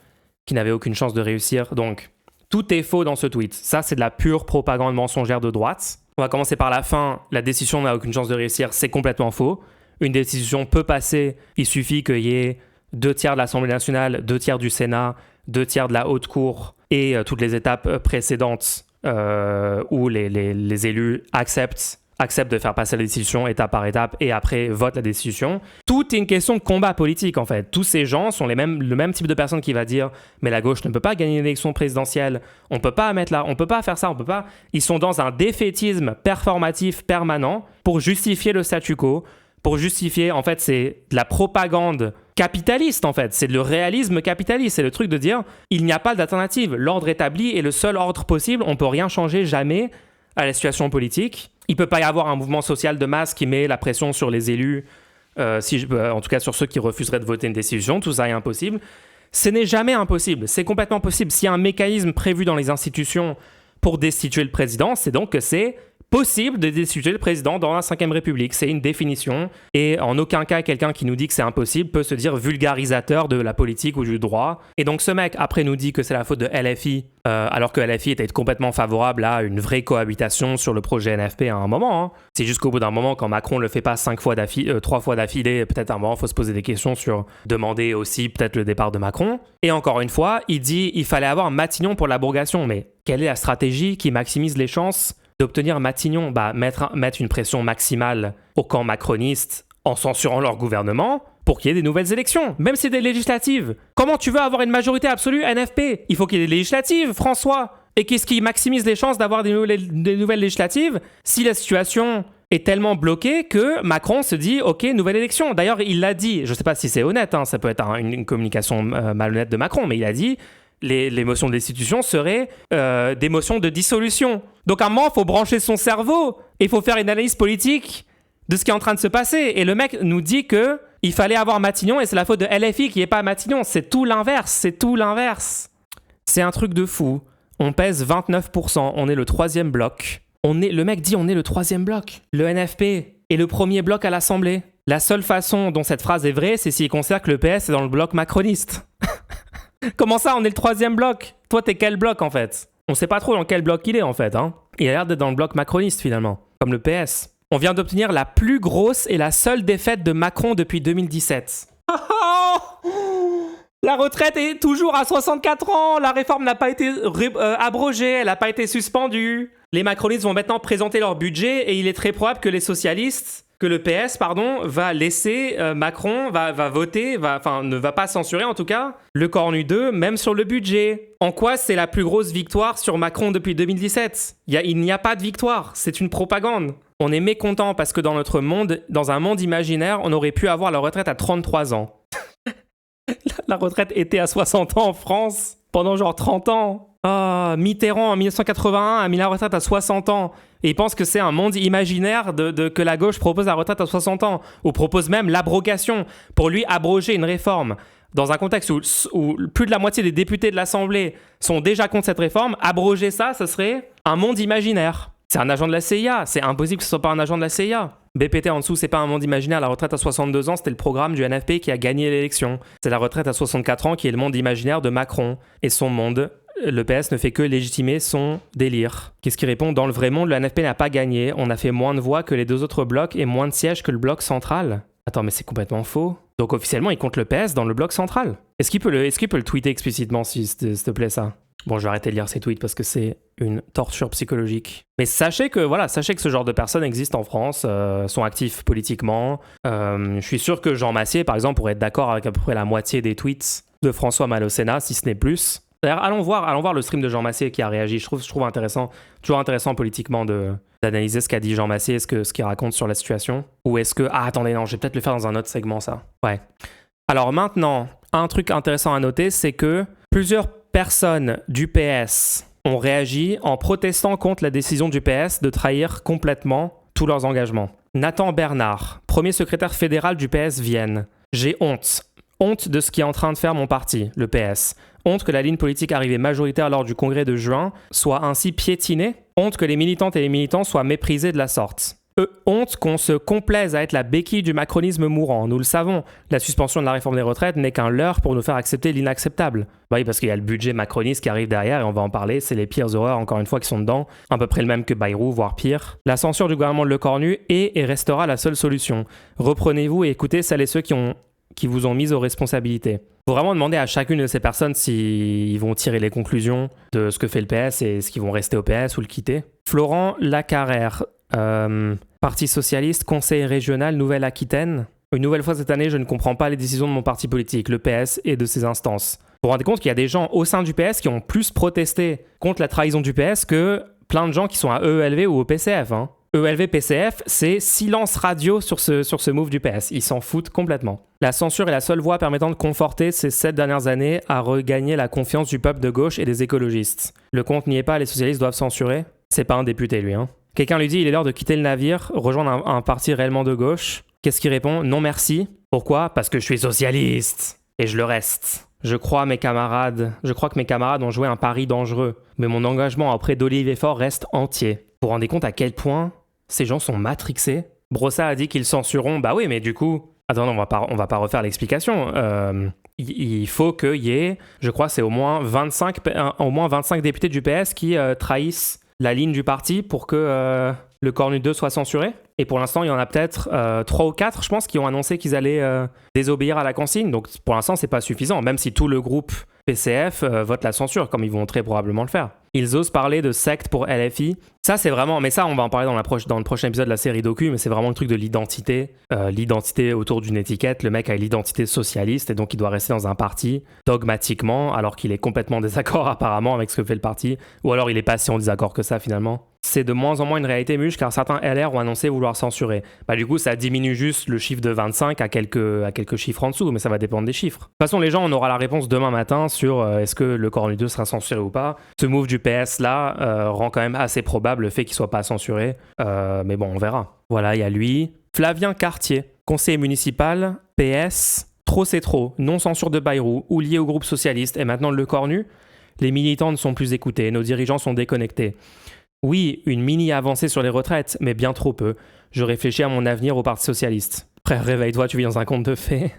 qui n'avait aucune chance de réussir. Donc, tout est faux dans ce tweet. Ça, c'est de la pure propagande mensongère de droite. On va commencer par la fin. La destitution n'a aucune chance de réussir. C'est complètement faux. Une destitution peut passer. Il suffit qu'il y ait 2/3 de l'Assemblée nationale, 2/3 du Sénat, 2/3 de la Haute Cour et toutes les étapes précédentes où les élus acceptent de faire passer la destitution étape par étape et après votent la destitution. Tout est une question de combat politique en fait. Tous ces gens sont le même type de personne qui va dire mais la gauche ne peut pas gagner une élection présidentielle, on peut pas on peut pas faire ça, on peut pas. Ils sont dans un défaitisme performatif permanent pour justifier le statu quo, pour justifier, en fait c'est de la propagande capitaliste en fait, c'est le réalisme capitaliste, c'est le truc de dire il n'y a pas d'alternative, l'ordre établi est le seul ordre possible, on peut rien changer jamais à la situation politique. Il ne peut pas y avoir un mouvement social de masse qui met la pression sur les élus, en tout cas sur ceux qui refuseraient de voter une destitution, tout ça est impossible. Ce n'est jamais impossible, c'est complètement possible. S'il y a un mécanisme prévu dans les institutions pour destituer le président, c'est donc que c'est possible de destituer le président dans la Ve République. C'est une définition et en aucun cas, quelqu'un qui nous dit que c'est impossible peut se dire vulgarisateur de la politique ou du droit. Et donc ce mec, après, nous dit que c'est la faute de LFI, alors que LFI était complètement favorable à une vraie cohabitation sur le projet NFP à un moment. C'est juste qu'au bout d'un moment, quand Macron le fait pas 3 fois d'affilée, peut-être à un moment, il faut se poser des questions sur demander aussi peut-être le départ de Macron. Et encore une fois, il dit il fallait avoir Matignon pour l'abrogation. Mais quelle est la stratégie qui maximise les chances d'obtenir Matignon? Mettre une pression maximale au camp macroniste en censurant leur gouvernement pour qu'il y ait des nouvelles élections, même si c'est des législatives. Comment tu veux avoir une majorité absolue NFP? Il faut qu'il y ait des législatives, François. Et qu'est-ce qui maximise les chances d'avoir des nouvelles législatives si la situation est tellement bloquée que Macron se dit « Ok, nouvelle élection ». D'ailleurs, il l'a dit, je ne sais pas si c'est honnête, ça peut être une communication malhonnête de Macron, mais il a dit les motions de destitution seraient des motions de dissolution. Donc à un moment, il faut brancher son cerveau et il faut faire une analyse politique de ce qui est en train de se passer. Et le mec nous dit que il fallait avoir Matignon et c'est la faute de LFI qui n'est pas à Matignon. C'est tout l'inverse, C'est un truc de fou. On pèse 29%, on est le 3e bloc. Le mec dit on est le 3e bloc. Le NFP est le premier bloc à l'Assemblée. La seule façon dont cette phrase est vraie, c'est s'il considère que le PS est dans le bloc macroniste. Comment ça, on est le 3e bloc? Toi, t'es quel bloc, en fait? On sait pas trop dans quel bloc il est, en fait. Hein. Il a l'air d'être dans le bloc macroniste, finalement, comme le PS. On vient d'obtenir la plus grosse et la seule défaite de Macron depuis 2017. La retraite est toujours à 64 ans. La réforme n'a pas été abrogée, elle n'a pas été suspendue. Les macronistes vont maintenant présenter leur budget et il est très probable que le PS, va laisser Macron, va voter, ne va pas censurer en tout cas, le Cornu 2, même sur le budget. En quoi c'est la plus grosse victoire sur Macron depuis 2017 ? Il n'y a pas de victoire, c'est une propagande. On est mécontent parce que dans un monde imaginaire, on aurait pu avoir la retraite à 33 ans. La retraite était à 60 ans en France, pendant genre 30 ans. Mitterrand en 1981 a mis la retraite à 60 ans. Et il pense que c'est un monde imaginaire que la gauche propose la retraite à 60 ans. Ou propose même l'abrogation. Pour lui, abroger une réforme. Dans un contexte où plus de la moitié des députés de l'Assemblée sont déjà contre cette réforme, abroger ça, ce serait un monde imaginaire. C'est un agent de la CIA. C'est impossible que ce soit pas un agent de la CIA. BPT en dessous, c'est pas un monde imaginaire. La retraite à 62 ans, c'était le programme du NFP qui a gagné l'élection. C'est la retraite à 64 ans qui est le monde imaginaire de Macron. Et son monde, le PS ne fait que légitimer son délire. Qu'est-ce qui répond ? Dans le vrai monde, le NFP n'a pas gagné. On a fait moins de voix que les deux autres blocs et moins de sièges que le bloc central. Attends, mais c'est complètement faux. Donc officiellement, il compte le PS dans le bloc central. Est-ce qu'il peut le tweeter explicitement, s'il te plaît, ça ? Bon, je vais arrêter de lire ses tweets parce que c'est une torture psychologique. Mais sachez que ce genre de personnes existent en France, sont actifs politiquement. Je suis sûr que Jean Massier, par exemple, pourrait être d'accord avec à peu près la moitié des tweets de François Malocena, si ce n'est plus. D'ailleurs, allons voir le stream de Jean Massier qui a réagi. Je trouve intéressant, toujours intéressant politiquement d'analyser ce qu'a dit Jean Massier, ce qu'il raconte sur la situation. Ou est-ce que... attendez, non, je vais peut-être le faire dans un autre segment, ça. Ouais. Alors maintenant, un truc intéressant à noter, c'est que plusieurs personnes du PS ont réagi en protestant contre la décision du PS de trahir complètement tous leurs engagements. Nathan Bernard, premier secrétaire fédéral du PS Vienne. J'ai honte. Honte de ce qui est en train de faire mon parti, le PS. Honte que la ligne politique arrivée majoritaire lors du congrès de juin soit ainsi piétinée. Honte que les militantes et les militants soient méprisés de la sorte. Honte qu'on se complaise à être la béquille du macronisme mourant. Nous le savons, la suspension de la réforme des retraites n'est qu'un leurre pour nous faire accepter l'inacceptable. Bah oui, parce qu'il y a le budget macroniste qui arrive derrière et on va en parler, c'est les pires horreurs encore une fois qui sont dedans, à peu près le même que Bayrou, voire pire. La censure du gouvernement de Le Cornu est et restera la seule solution. Reprenez-vous et écoutez celles et ceux qui vous ont mis aux responsabilités. Il faut vraiment demander à chacune de ces personnes s'ils vont tirer les conclusions de ce que fait le PS et est-ce qu'ils vont rester au PS ou le quitter. Florent Lacarrère, Parti socialiste, conseil régional Nouvelle-Aquitaine. Une nouvelle fois cette année, je ne comprends pas les décisions de mon parti politique, le PS et de ses instances. Vous vous rendez compte qu'il y a des gens au sein du PS qui ont plus protesté contre la trahison du PS que plein de gens qui sont à EELV ou au PCF. Hein. EELV-PCF, c'est silence radio sur ce move du PS. Ils s'en foutent complètement. La censure est la seule voie permettant de conforter ces 7 dernières années à regagner la confiance du peuple de gauche et des écologistes. Le compte n'y est pas, les socialistes doivent censurer. C'est pas un député, lui. Hein. Quelqu'un lui dit il est l'heure de quitter le navire, rejoindre un parti réellement de gauche. Qu'est-ce qu'il répond ? Non merci. Pourquoi ? Parce que je suis socialiste. Et je le reste. Je crois que mes camarades ont joué un pari dangereux. Mais mon engagement auprès d'Olivier Faure reste entier. Vous vous rendez compte à quel point ces gens sont matrixés ? Brossat a dit qu'ils censureront. Bah oui, mais du coup... Attends, on va pas refaire l'explication. Il faut qu'il y ait, je crois, c'est au moins 25 députés du PS qui trahissent la ligne du parti pour que le Cornu 2 soit censuré. Et pour l'instant, il y en a peut-être 3 ou 4, je pense, qui ont annoncé qu'ils allaient désobéir à la consigne. Donc pour l'instant, c'est pas suffisant, même si tout le groupe PCF vote la censure, comme ils vont très probablement le faire. Ils osent parler de secte pour LFI. Ça, c'est vraiment... Mais ça, on va en parler dans le prochain épisode de la série docu, mais c'est vraiment le truc de l'identité. L'identité autour d'une étiquette. Le mec a l'identité socialiste et donc il doit rester dans un parti dogmatiquement, alors qu'il est complètement en désaccord apparemment avec ce que fait le parti. Ou alors il est pas si en désaccord que ça finalement. c'est de moins en moins une réalité muche car certains LR ont annoncé vouloir censurer. Du coup, ça diminue juste le chiffre de 25 à quelques chiffres en dessous, mais ça va dépendre des chiffres. De toute façon, les gens, on aura la réponse demain matin sur est-ce que le Cornu 2 sera censuré ou pas. Ce move du PS là rend quand même assez probable le fait qu'il soit pas censuré, mais bon, on verra. Voilà, il y a lui. Flavien Cartier, conseiller municipal, PS, trop c'est trop, non-censure de Bayrou, ou lié au groupe socialiste, et maintenant le Cornu. Les militants ne sont plus écoutés, nos dirigeants sont déconnectés. Oui, une mini avancée sur les retraites, mais bien trop peu. Je réfléchis à mon avenir au Parti Socialiste. Frère, réveille-toi, tu vis dans un conte de fées.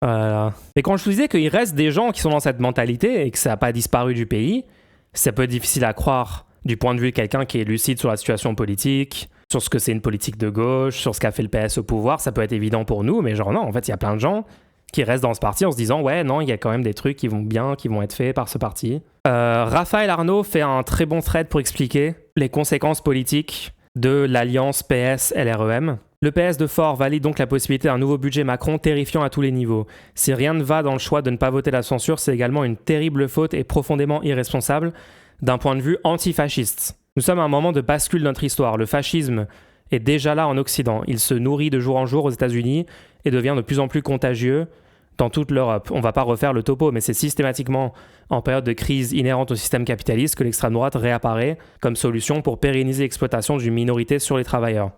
Voilà. Et quand je vous disais qu'il reste des gens qui sont dans cette mentalité et que ça n'a pas disparu du pays, c'est un peu difficile à croire du point de vue de quelqu'un qui est lucide sur la situation politique, sur ce que c'est une politique de gauche, sur ce qu'a fait le PS au pouvoir. Ça peut être évident pour nous, mais genre non, en fait, il y a plein de gens qui restent dans ce parti en se disant ouais, non, il y a quand même des trucs qui vont bien, qui vont être faits par ce parti. Raphaël Arnaud fait un très bon thread pour expliquer les conséquences politiques de l'alliance PS-LREM. Le PS de Faure valide donc la possibilité d'un nouveau budget Macron terrifiant à tous les niveaux. Si rien ne va dans le choix de ne pas voter la censure, c'est également une terrible faute et profondément irresponsable d'un point de vue antifasciste. Nous sommes à un moment de bascule de notre histoire. Le fascisme est déjà là en Occident. Il se nourrit de jour en jour aux États-Unis et devient de plus en plus contagieux dans toute l'Europe. On ne va pas refaire le topo, mais c'est systématiquement en période de crise inhérente au système capitaliste que l'extrême droite réapparaît comme solution pour pérenniser l'exploitation d'une minorité sur les travailleurs.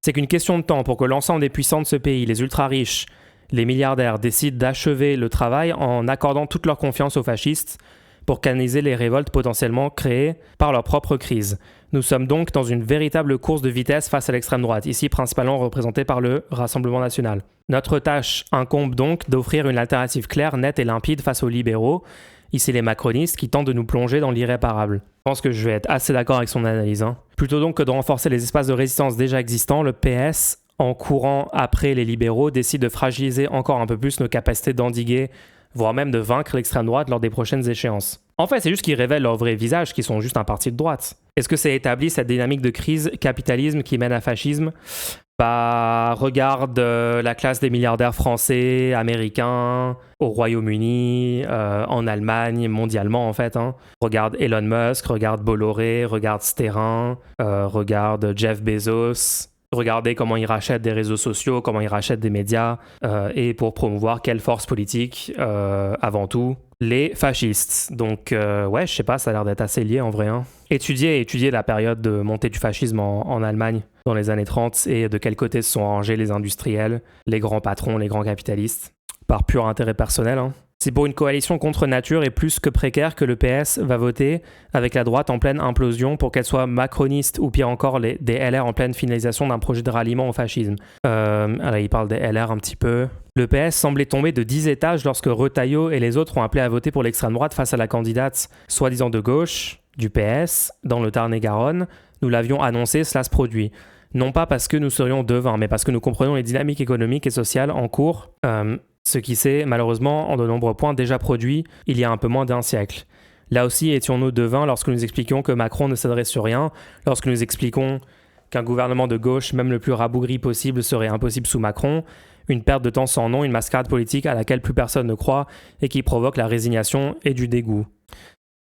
C'est qu'une question de temps pour que l'ensemble des puissants de ce pays, les ultra-riches, les milliardaires, décident d'achever le travail en accordant toute leur confiance aux fascistes pour canaliser les révoltes potentiellement créées par leur propre crise. Nous sommes donc dans une véritable course de vitesse face à l'extrême droite, ici principalement représentée par le Rassemblement national. Notre tâche incombe donc d'offrir une alternative claire, nette et limpide face aux libéraux, ici les macronistes, qui tentent de nous plonger dans l'irréparable. Je pense que je vais être assez d'accord avec son analyse. Plutôt donc que de renforcer les espaces de résistance déjà existants, le PS, en courant après les libéraux, décide de fragiliser encore un peu plus nos capacités d'endiguer, voire même de vaincre l'extrême droite lors des prochaines échéances. En fait, c'est juste qu'ils révèlent leur vrai visage, qui sont juste un parti de droite. Est-ce que c'est établi cette dynamique de crise capitalisme qui mène à fascisme ? Regarde la classe des milliardaires français, américains, au Royaume-Uni, en Allemagne, mondialement en fait. Regarde Elon Musk, regarde Bolloré, regarde Sterrin, regarde Jeff Bezos. Regardez comment ils rachètent des réseaux sociaux, comment ils rachètent des médias, et pour promouvoir quelle force politique, avant tout, les fascistes. Donc, je sais pas, ça a l'air d'être assez lié en vrai. Étudier la période de montée du fascisme en Allemagne dans les années 30 et de quel côté se sont rangés les industriels, les grands patrons, les grands capitalistes, par pur intérêt personnel. C'est pour une coalition contre nature et plus que précaire que le PS va voter avec la droite en pleine implosion pour qu'elle soit macroniste ou pire encore des LR en pleine finalisation d'un projet de ralliement au fascisme. Alors il parle des LR un petit peu. Le PS semblait tomber de 10 étages lorsque Retailleau et les autres ont appelé à voter pour l'extrême droite face à la candidate soi-disant de gauche du PS dans le Tarn-et-Garonne. Nous l'avions annoncé, cela se produit. Non pas parce que nous serions devins, mais parce que nous comprenons les dynamiques économiques et sociales en cours, ce qui s'est malheureusement en de nombreux points déjà produit il y a un peu moins d'un siècle. Là aussi étions-nous devins lorsque nous expliquions que Macron ne céderait sur rien, lorsque nous expliquons qu'un gouvernement de gauche, même le plus rabougri possible, serait impossible sous Macron, une perte de temps sans nom, une mascarade politique à laquelle plus personne ne croit et qui provoque la résignation et du dégoût.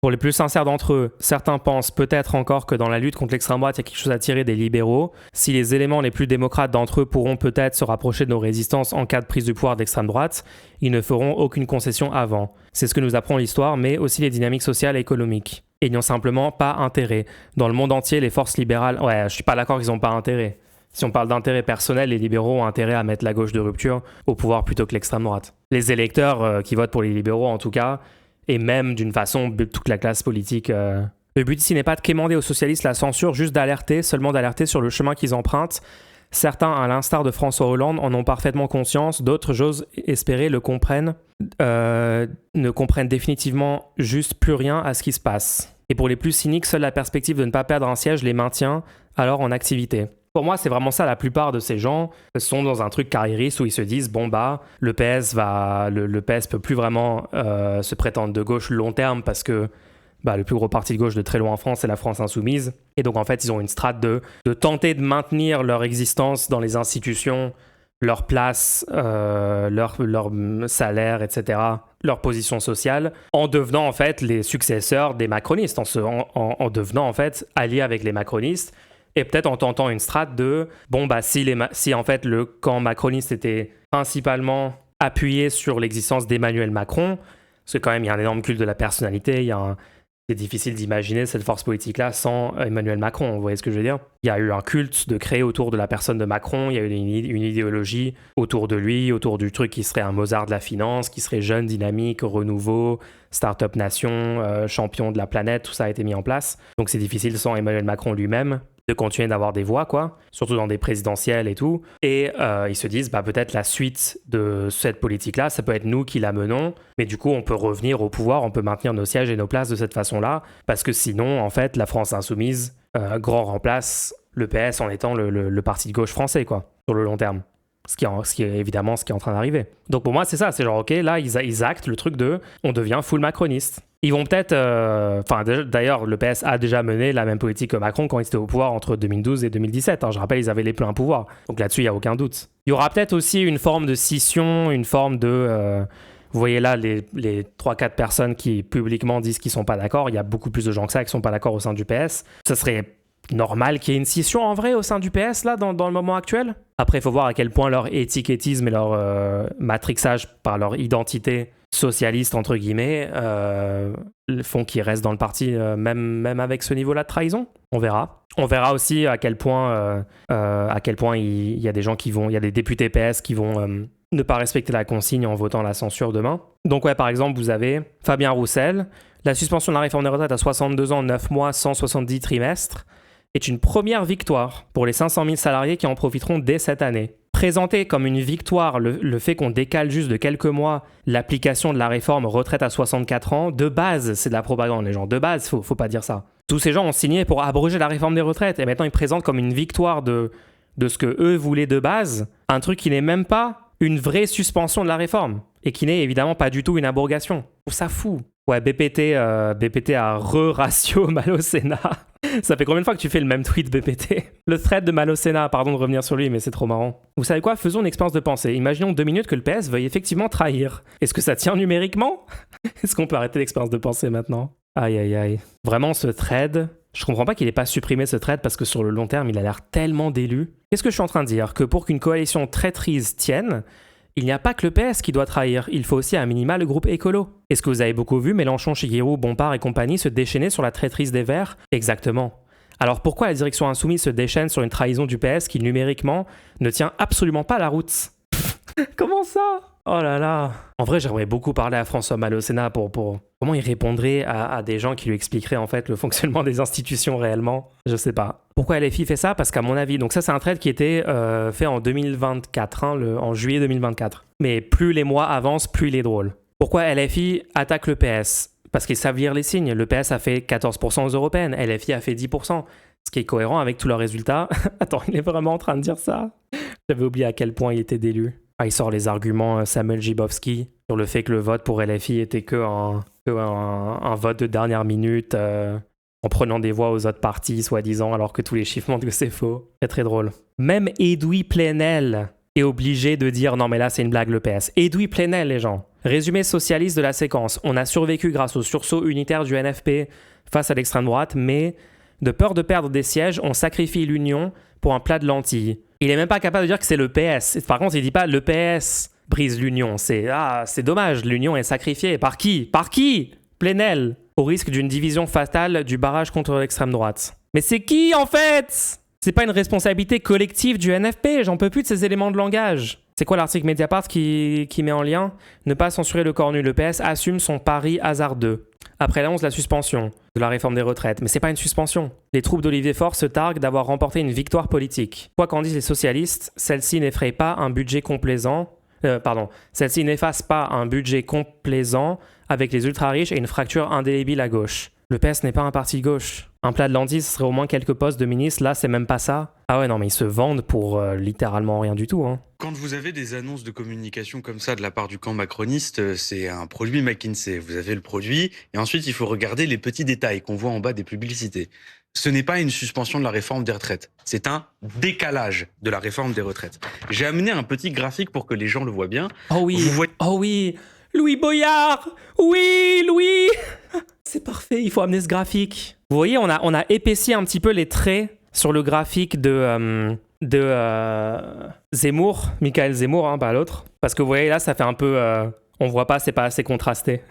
Pour les plus sincères d'entre eux, certains pensent peut-être encore que dans la lutte contre l'extrême droite, il y a quelque chose à tirer des libéraux. Si les éléments les plus démocrates d'entre eux pourront peut-être se rapprocher de nos résistances en cas de prise du pouvoir d'extrême droite, ils ne feront aucune concession avant. C'est ce que nous apprend l'histoire, mais aussi les dynamiques sociales et économiques. Et ils n'ont simplement pas intérêt. Dans le monde entier, les forces libérales... Ouais, je suis pas d'accord qu'ils n'ont pas intérêt. Si on parle d'intérêt personnel, les libéraux ont intérêt à mettre la gauche de rupture au pouvoir plutôt que l'extrême droite. Les électeurs qui votent pour les libéraux, en tout cas, et même d'une façon toute la classe politique. Le but ici n'est pas de quémander aux socialistes la censure, juste seulement d'alerter sur le chemin qu'ils empruntent. Certains, à l'instar de François Hollande, en ont parfaitement conscience, d'autres, j'ose espérer, ne comprennent définitivement juste plus rien à ce qui se passe. Et pour les plus cyniques, seule la perspective de ne pas perdre un siège les maintient alors en activité. Pour moi, c'est vraiment ça, la plupart de ces gens sont dans un truc carriériste où ils se disent le PS peut plus vraiment se prétendre de gauche long terme parce que le plus gros parti de gauche de très loin en France, c'est la France insoumise. Et donc en fait, ils ont une strate de tenter de maintenir leur existence dans les institutions leur place, leur salaire, etc., leur position sociale, en devenant en fait les successeurs des macronistes, en devenant en fait alliés avec les macronistes, et peut-être en tentant une strate de si en fait le camp macroniste était principalement appuyé sur l'existence d'Emmanuel Macron, parce que quand même il y a un énorme culte de la personnalité, c'est difficile d'imaginer cette force politique-là sans Emmanuel Macron, vous voyez ce que je veux dire? Il y a eu un culte de créer autour de la personne de Macron, il y a eu une idéologie autour de lui, autour du truc qui serait un Mozart de la finance, qui serait jeune, dynamique, renouveau, start-up nation, champion de la planète, tout ça a été mis en place. Donc c'est difficile sans Emmanuel Macron lui-même de continuer d'avoir des voix, quoi, surtout dans des présidentielles et tout. Et ils se disent, peut-être la suite de cette politique-là, ça peut être nous qui la menons, mais du coup, on peut revenir au pouvoir, on peut maintenir nos sièges et nos places de cette façon-là, parce que sinon, en fait, la France insoumise, grand remplace le PS en étant le parti de gauche français, quoi, sur le long terme. Ce qui est évidemment ce qui est en train d'arriver. Donc pour moi, c'est ça, c'est genre, ok, là, ils actent le truc de, on devient full macroniste. Ils vont peut-être... d'ailleurs, le PS a déjà mené la même politique que Macron quand il était au pouvoir entre 2012 et 2017. Je rappelle, ils avaient les pleins pouvoirs. Donc là-dessus, il n'y a aucun doute. Il y aura peut-être aussi une forme de scission, une forme de... vous voyez là, les 3-4 personnes qui publiquement disent qu'ils ne sont pas d'accord. Il y a beaucoup plus de gens que ça qui ne sont pas d'accord au sein du PS. Ça serait normal qu'il y ait une scission en vrai au sein du PS, là, dans le moment actuel. Après, il faut voir à quel point leur étiquettisme et leur matrixage par leur identité socialistes, entre guillemets, font qu'ils restent dans le parti, même avec ce niveau-là de trahison. On verra. On verra aussi à quel point il y a des gens il y a des députés PS qui vont ne pas respecter la consigne en votant la censure demain. Donc ouais, par exemple, vous avez Fabien Roussel. La suspension de la réforme des retraites à 62 ans, 9 mois, 170 trimestres est une première victoire pour les 500 000 salariés qui en profiteront dès cette année. Présenté comme une victoire, le fait qu'on décale juste de quelques mois l'application de la réforme retraite à 64 ans, de base, c'est de la propagande, les gens. De base, faut pas dire ça. Tous ces gens ont signé pour abroger la réforme des retraites et maintenant ils présentent comme une victoire de ce que eux voulaient de base, un truc qui n'est même pas une vraie suspension de la réforme et qui n'est évidemment pas du tout une abrogation. Je trouve ça fou. Ouais, BPT a re-ratio Malo Sénat. Ça fait combien de fois que tu fais le même tweet, BPT? Le thread de Malo Sénat, pardon de revenir sur lui, mais c'est trop marrant. Vous savez quoi? Faisons une expérience de pensée. Imaginons 2 minutes que le PS veuille effectivement trahir. Est-ce que ça tient numériquement? Est-ce qu'on peut arrêter l'expérience de pensée maintenant? Aïe aïe aïe. Vraiment, ce thread, je comprends pas qu'il ait pas supprimé ce thread parce que sur le long terme, il a l'air tellement d'élu. Qu'est-ce que je suis en train de dire? Que pour qu'une coalition traîtrise tienne, il n'y a pas que le PS qui doit trahir, il faut aussi un minima le groupe écolo. Est-ce que vous avez beaucoup vu Mélenchon, Chiguerou, Bompard et compagnie se déchaîner sur la traîtrise des Verts? Exactement. Alors pourquoi la direction insoumise se déchaîne sur une trahison du PS qui numériquement ne tient absolument pas la route? Comment ça? Oh là là. En vrai, j'aimerais beaucoup parler à François Malo-Sénat pour comment il répondrait à des gens qui lui expliqueraient en fait le fonctionnement des institutions réellement. Je sais pas. Pourquoi LFI fait ça? Parce qu'à mon avis, donc ça c'est un trade qui était fait en 2024, en juillet 2024. Mais plus les mois avancent, plus il est drôle. Pourquoi LFI attaque le PS? Parce qu'ils savent lire les signes. Le PS a fait 14% aux européennes, LFI a fait 10%. Ce qui est cohérent avec tous leurs résultats. Attends, il est vraiment en train de dire ça? J'avais oublié à quel point il était d'élu. Il sort les arguments Samuel Gibowski sur le fait que le vote pour LFI était que un vote de dernière minute en prenant des voix aux autres partis, soi-disant, alors que tous les chiffres montrent que c'est faux. C'est très drôle. Même Edoui Plenel est obligé de dire « Non mais là c'est une blague le PS ». Edoui Plenel, les gens. Résumé socialiste de la séquence. On a survécu grâce au sursaut unitaire du NFP face à l'extrême droite, mais de peur de perdre des sièges, on sacrifie l'union pour un plat de lentilles. Il est même pas capable de dire que c'est le PS. Par contre, il dit pas le PS brise l'union. C'est dommage, l'union est sacrifiée. Par qui? Par qui? Plenel. Au risque d'une division fatale du barrage contre l'extrême droite. Mais c'est qui en fait? C'est pas une responsabilité collective du NFP. J'en peux plus de ces éléments de langage. C'est quoi l'article Mediapart qui met en lien? Ne pas censurer le cornu. Le PS assume son pari hasardeux. Après l'annonce de la suspension de la réforme des retraites. Mais c'est pas une suspension. Les troupes d'Olivier Faure se targuent d'avoir remporté une victoire politique. Quoi qu'en disent les socialistes, celle-ci n'efface pas un budget complaisant avec les ultra-riches et une fracture indélébile à gauche. Le PS n'est pas un parti de gauche. Un plat de lentilles, ce serait au moins quelques postes de ministre. Là, c'est même pas ça. Ah ouais, non, mais ils se vendent pour littéralement rien du tout. Hein. Quand vous avez des annonces de communication comme ça de la part du camp macroniste, c'est un produit McKinsey. Vous avez le produit et ensuite il faut regarder les petits détails qu'on voit en bas des publicités. Ce n'est pas une suspension de la réforme des retraites. C'est un décalage de la réforme des retraites. J'ai amené un petit graphique pour que les gens le voient bien. Oh oui, voyez... oh oui, Louis Boyard. Oui, Louis. C'est parfait, il faut amener ce graphique. Vous voyez, on a épaissi un petit peu les traits sur le graphique de Zemmour, Michael Zemmour, hein, pas l'autre. Parce que vous voyez, là, ça fait un peu... on voit pas, c'est pas assez contrasté.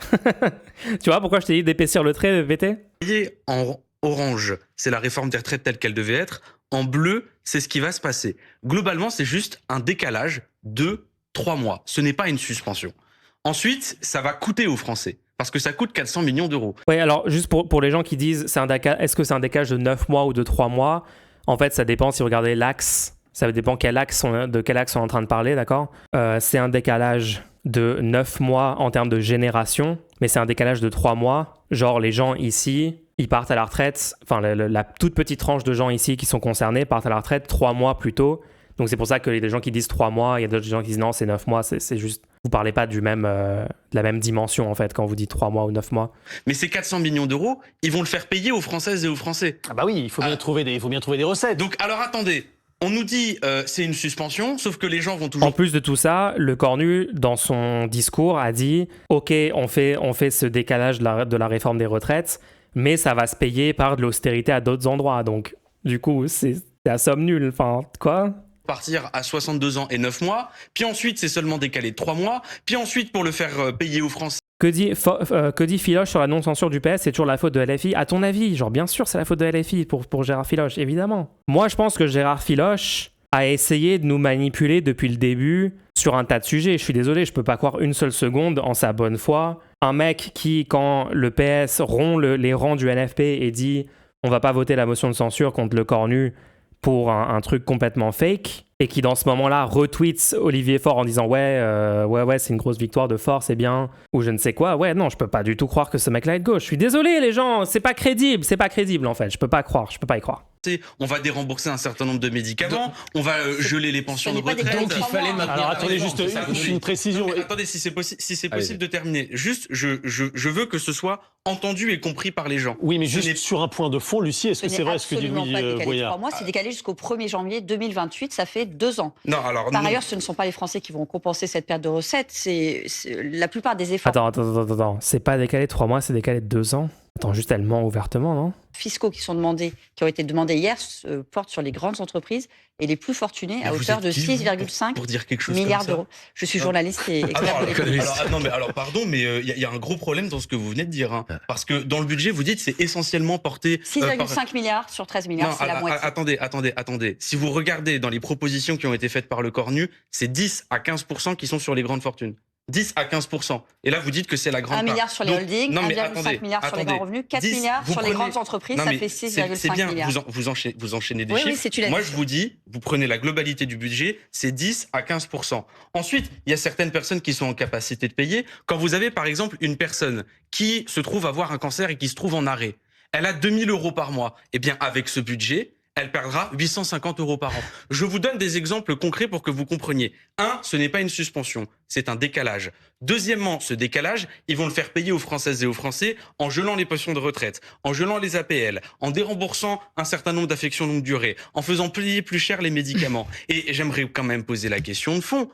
Tu vois pourquoi je t'ai dit d'épaissir le trait, VT ? Vous voyez, en orange, c'est la réforme des retraites telle qu'elle devait être. En bleu, c'est ce qui va se passer. Globalement, c'est juste un décalage de 3 mois. Ce n'est pas une suspension. Ensuite, ça va coûter aux Français. Parce que ça coûte 400 millions d'euros. Oui, alors juste pour les gens qui disent est-ce que c'est un décalage de 9 mois ou de 3 mois ? En fait, ça dépend si vous regardez l'axe. Ça dépend de quel axe on est en train de parler, d'accord ? C'est un décalage de 9 mois en termes de génération, mais c'est un décalage de 3 mois. Genre, les gens ici, ils partent à la retraite, enfin, la toute petite tranche de gens ici qui sont concernés partent à la retraite 3 mois plus tôt. Donc, c'est pour ça qu'il y a des gens qui disent 3 mois, il y a d'autres gens qui disent non, c'est 9 mois, c'est juste... Vous parlez pas de la même dimension, en fait, quand vous dites 3 mois ou 9 mois. Mais ces 400 millions d'euros, ils vont le faire payer aux Françaises et aux Français. Ah bah oui, il faut bien trouver des recettes. Donc, alors attendez, on nous dit c'est une suspension, sauf que les gens vont toujours... En plus de tout ça, Le Cornu, dans son discours, a dit « Ok, on fait ce décalage de la réforme des retraites, mais ça va se payer par de l'austérité à d'autres endroits. » Donc, du coup, c'est à somme nulle. Enfin, quoi ? Partir à 62 ans et 9 mois, puis ensuite c'est seulement décalé de 3 mois, puis ensuite pour le faire payer aux Français. Que dit Philoche sur la non-censure du PS ? C'est toujours la faute de LFI. À ton avis, genre bien sûr c'est la faute de LFI pour Gérard Philoche, évidemment. Moi je pense que Gérard Philoche a essayé de nous manipuler depuis le début sur un tas de sujets. Je suis désolé, je peux pas croire une seule seconde en sa bonne foi. Un mec qui, quand le PS rompt les rangs du NFP et dit on va pas voter la motion de censure contre Le Cornu pour un truc complètement fake, et qui dans ce moment-là retweets Olivier Faure en disant ouais c'est une grosse victoire de Faure, c'est bien, ou je ne sais quoi. Ouais, non, je peux pas du tout croire que ce mec-là est de gauche. Je suis désolé les gens, c'est pas crédible en fait, je peux pas y croire. On va dérembourser un certain nombre de médicaments, on va geler les pensions de retraite. Donc il fallait maintenir. Alors attendez juste une précision. Attendez, si c'est possible de terminer. Juste, je veux que ce soit entendu et compris par les gens. Oui, mais juste sur un point de fond, Lucie, est-ce que c'est vrai ce que dit Louis Boyard ? 3 mois, c'est décalé jusqu'au 1er janvier 2028, ça fait 2 ans. Non, alors Par ailleurs, ce ne sont pas les Français qui vont compenser cette perte de recettes, c'est la plupart des efforts. Attends, c'est pas décalé de 3 mois, c'est décalé de 2 ans. Attends, juste elle ment ouvertement, non ? Fiscaux qui ont été demandés hier portent sur les grandes entreprises et les plus fortunés à hauteur de 6,5 milliards d'euros. Je suis journaliste et expert politique. Alors pardon, mais il y a un gros problème dans ce que vous venez de dire. Hein, parce que dans le budget, vous dites c'est essentiellement porté... 6,5 milliards sur 13 milliards, c'est la moitié. Attendez. Si vous regardez dans les propositions qui ont été faites par Le Cornu, c'est 10 à 15% qui sont sur les grandes fortunes. 10 à 15%. Et là, vous dites que c'est la grande part. 1 milliard sur les holdings, 1,5 milliard sur les grands revenus, 4 milliards sur les grandes entreprises, ça fait 6,5 milliards. Vous enchaînez des chiffres. Oui, c'est Moi, je vous dis, vous prenez la globalité du budget, c'est 10 à 15%. Ensuite, il y a certaines personnes qui sont en capacité de payer. Quand vous avez, par exemple, une personne qui se trouve avoir un cancer et qui se trouve en arrêt, elle a 2 000 € par mois. Eh bien, avec ce budget, elle perdra 850 € par an. Je vous donne des exemples concrets pour que vous compreniez. 1, ce n'est pas une suspension, c'est un décalage. Deuxièmement, ce décalage, ils vont le faire payer aux Françaises et aux Français en gelant les pensions de retraite, en gelant les APL, en déremboursant un certain nombre d'affections longue durée, en faisant payer plus cher les médicaments. Et j'aimerais quand même poser la question de fond.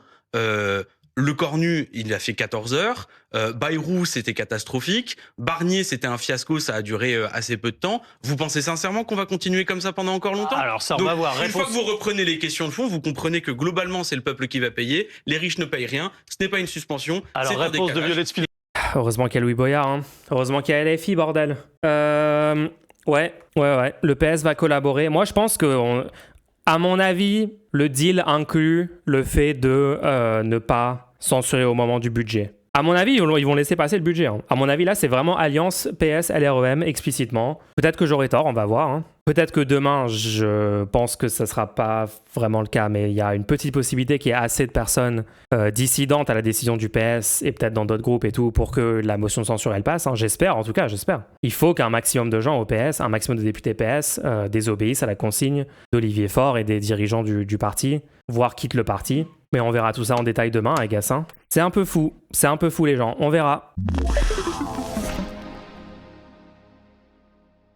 Le Cornu, il a fait 14 heures. Bayrou, c'était catastrophique. Barnier, c'était un fiasco, ça a duré assez peu de temps. Vous pensez sincèrement qu'on va continuer comme ça pendant encore longtemps ? Alors ça, on va voir. Une fois que vous reprenez les questions de fond, vous comprenez que globalement, c'est le peuple qui va payer. Les riches ne payent rien. Ce n'est pas une suspension. Alors, c'est un réponse décalage. de Violette Spilett. Heureusement qu'il y a Louis Boyard, hein. Heureusement qu'il y a LFI, bordel. Ouais. Le PS va collaborer. Moi, je pense que... À mon avis, le deal inclut le fait de ne pas censurer au moment du budget. À mon avis, ils vont laisser passer le budget. Hein. À mon avis, là, c'est vraiment alliance PS-LREM explicitement. Peut-être que j'aurai tort, on va voir. Hein. Peut-être que demain, je pense que ça ne sera pas vraiment le cas, mais il y a une petite possibilité qu'il y ait assez de personnes dissidentes à la décision du PS et peut-être dans d'autres groupes et tout pour que la motion de censure elle passe. Hein. J'espère, en tout cas, j'espère. Il faut qu'un maximum de gens au PS, un maximum de députés PS désobéissent à la consigne d'Olivier Faure et des dirigeants du parti, voire quittent le parti. Mais on verra tout ça en détail demain, I guess. Hein. C'est un peu fou les gens, on verra.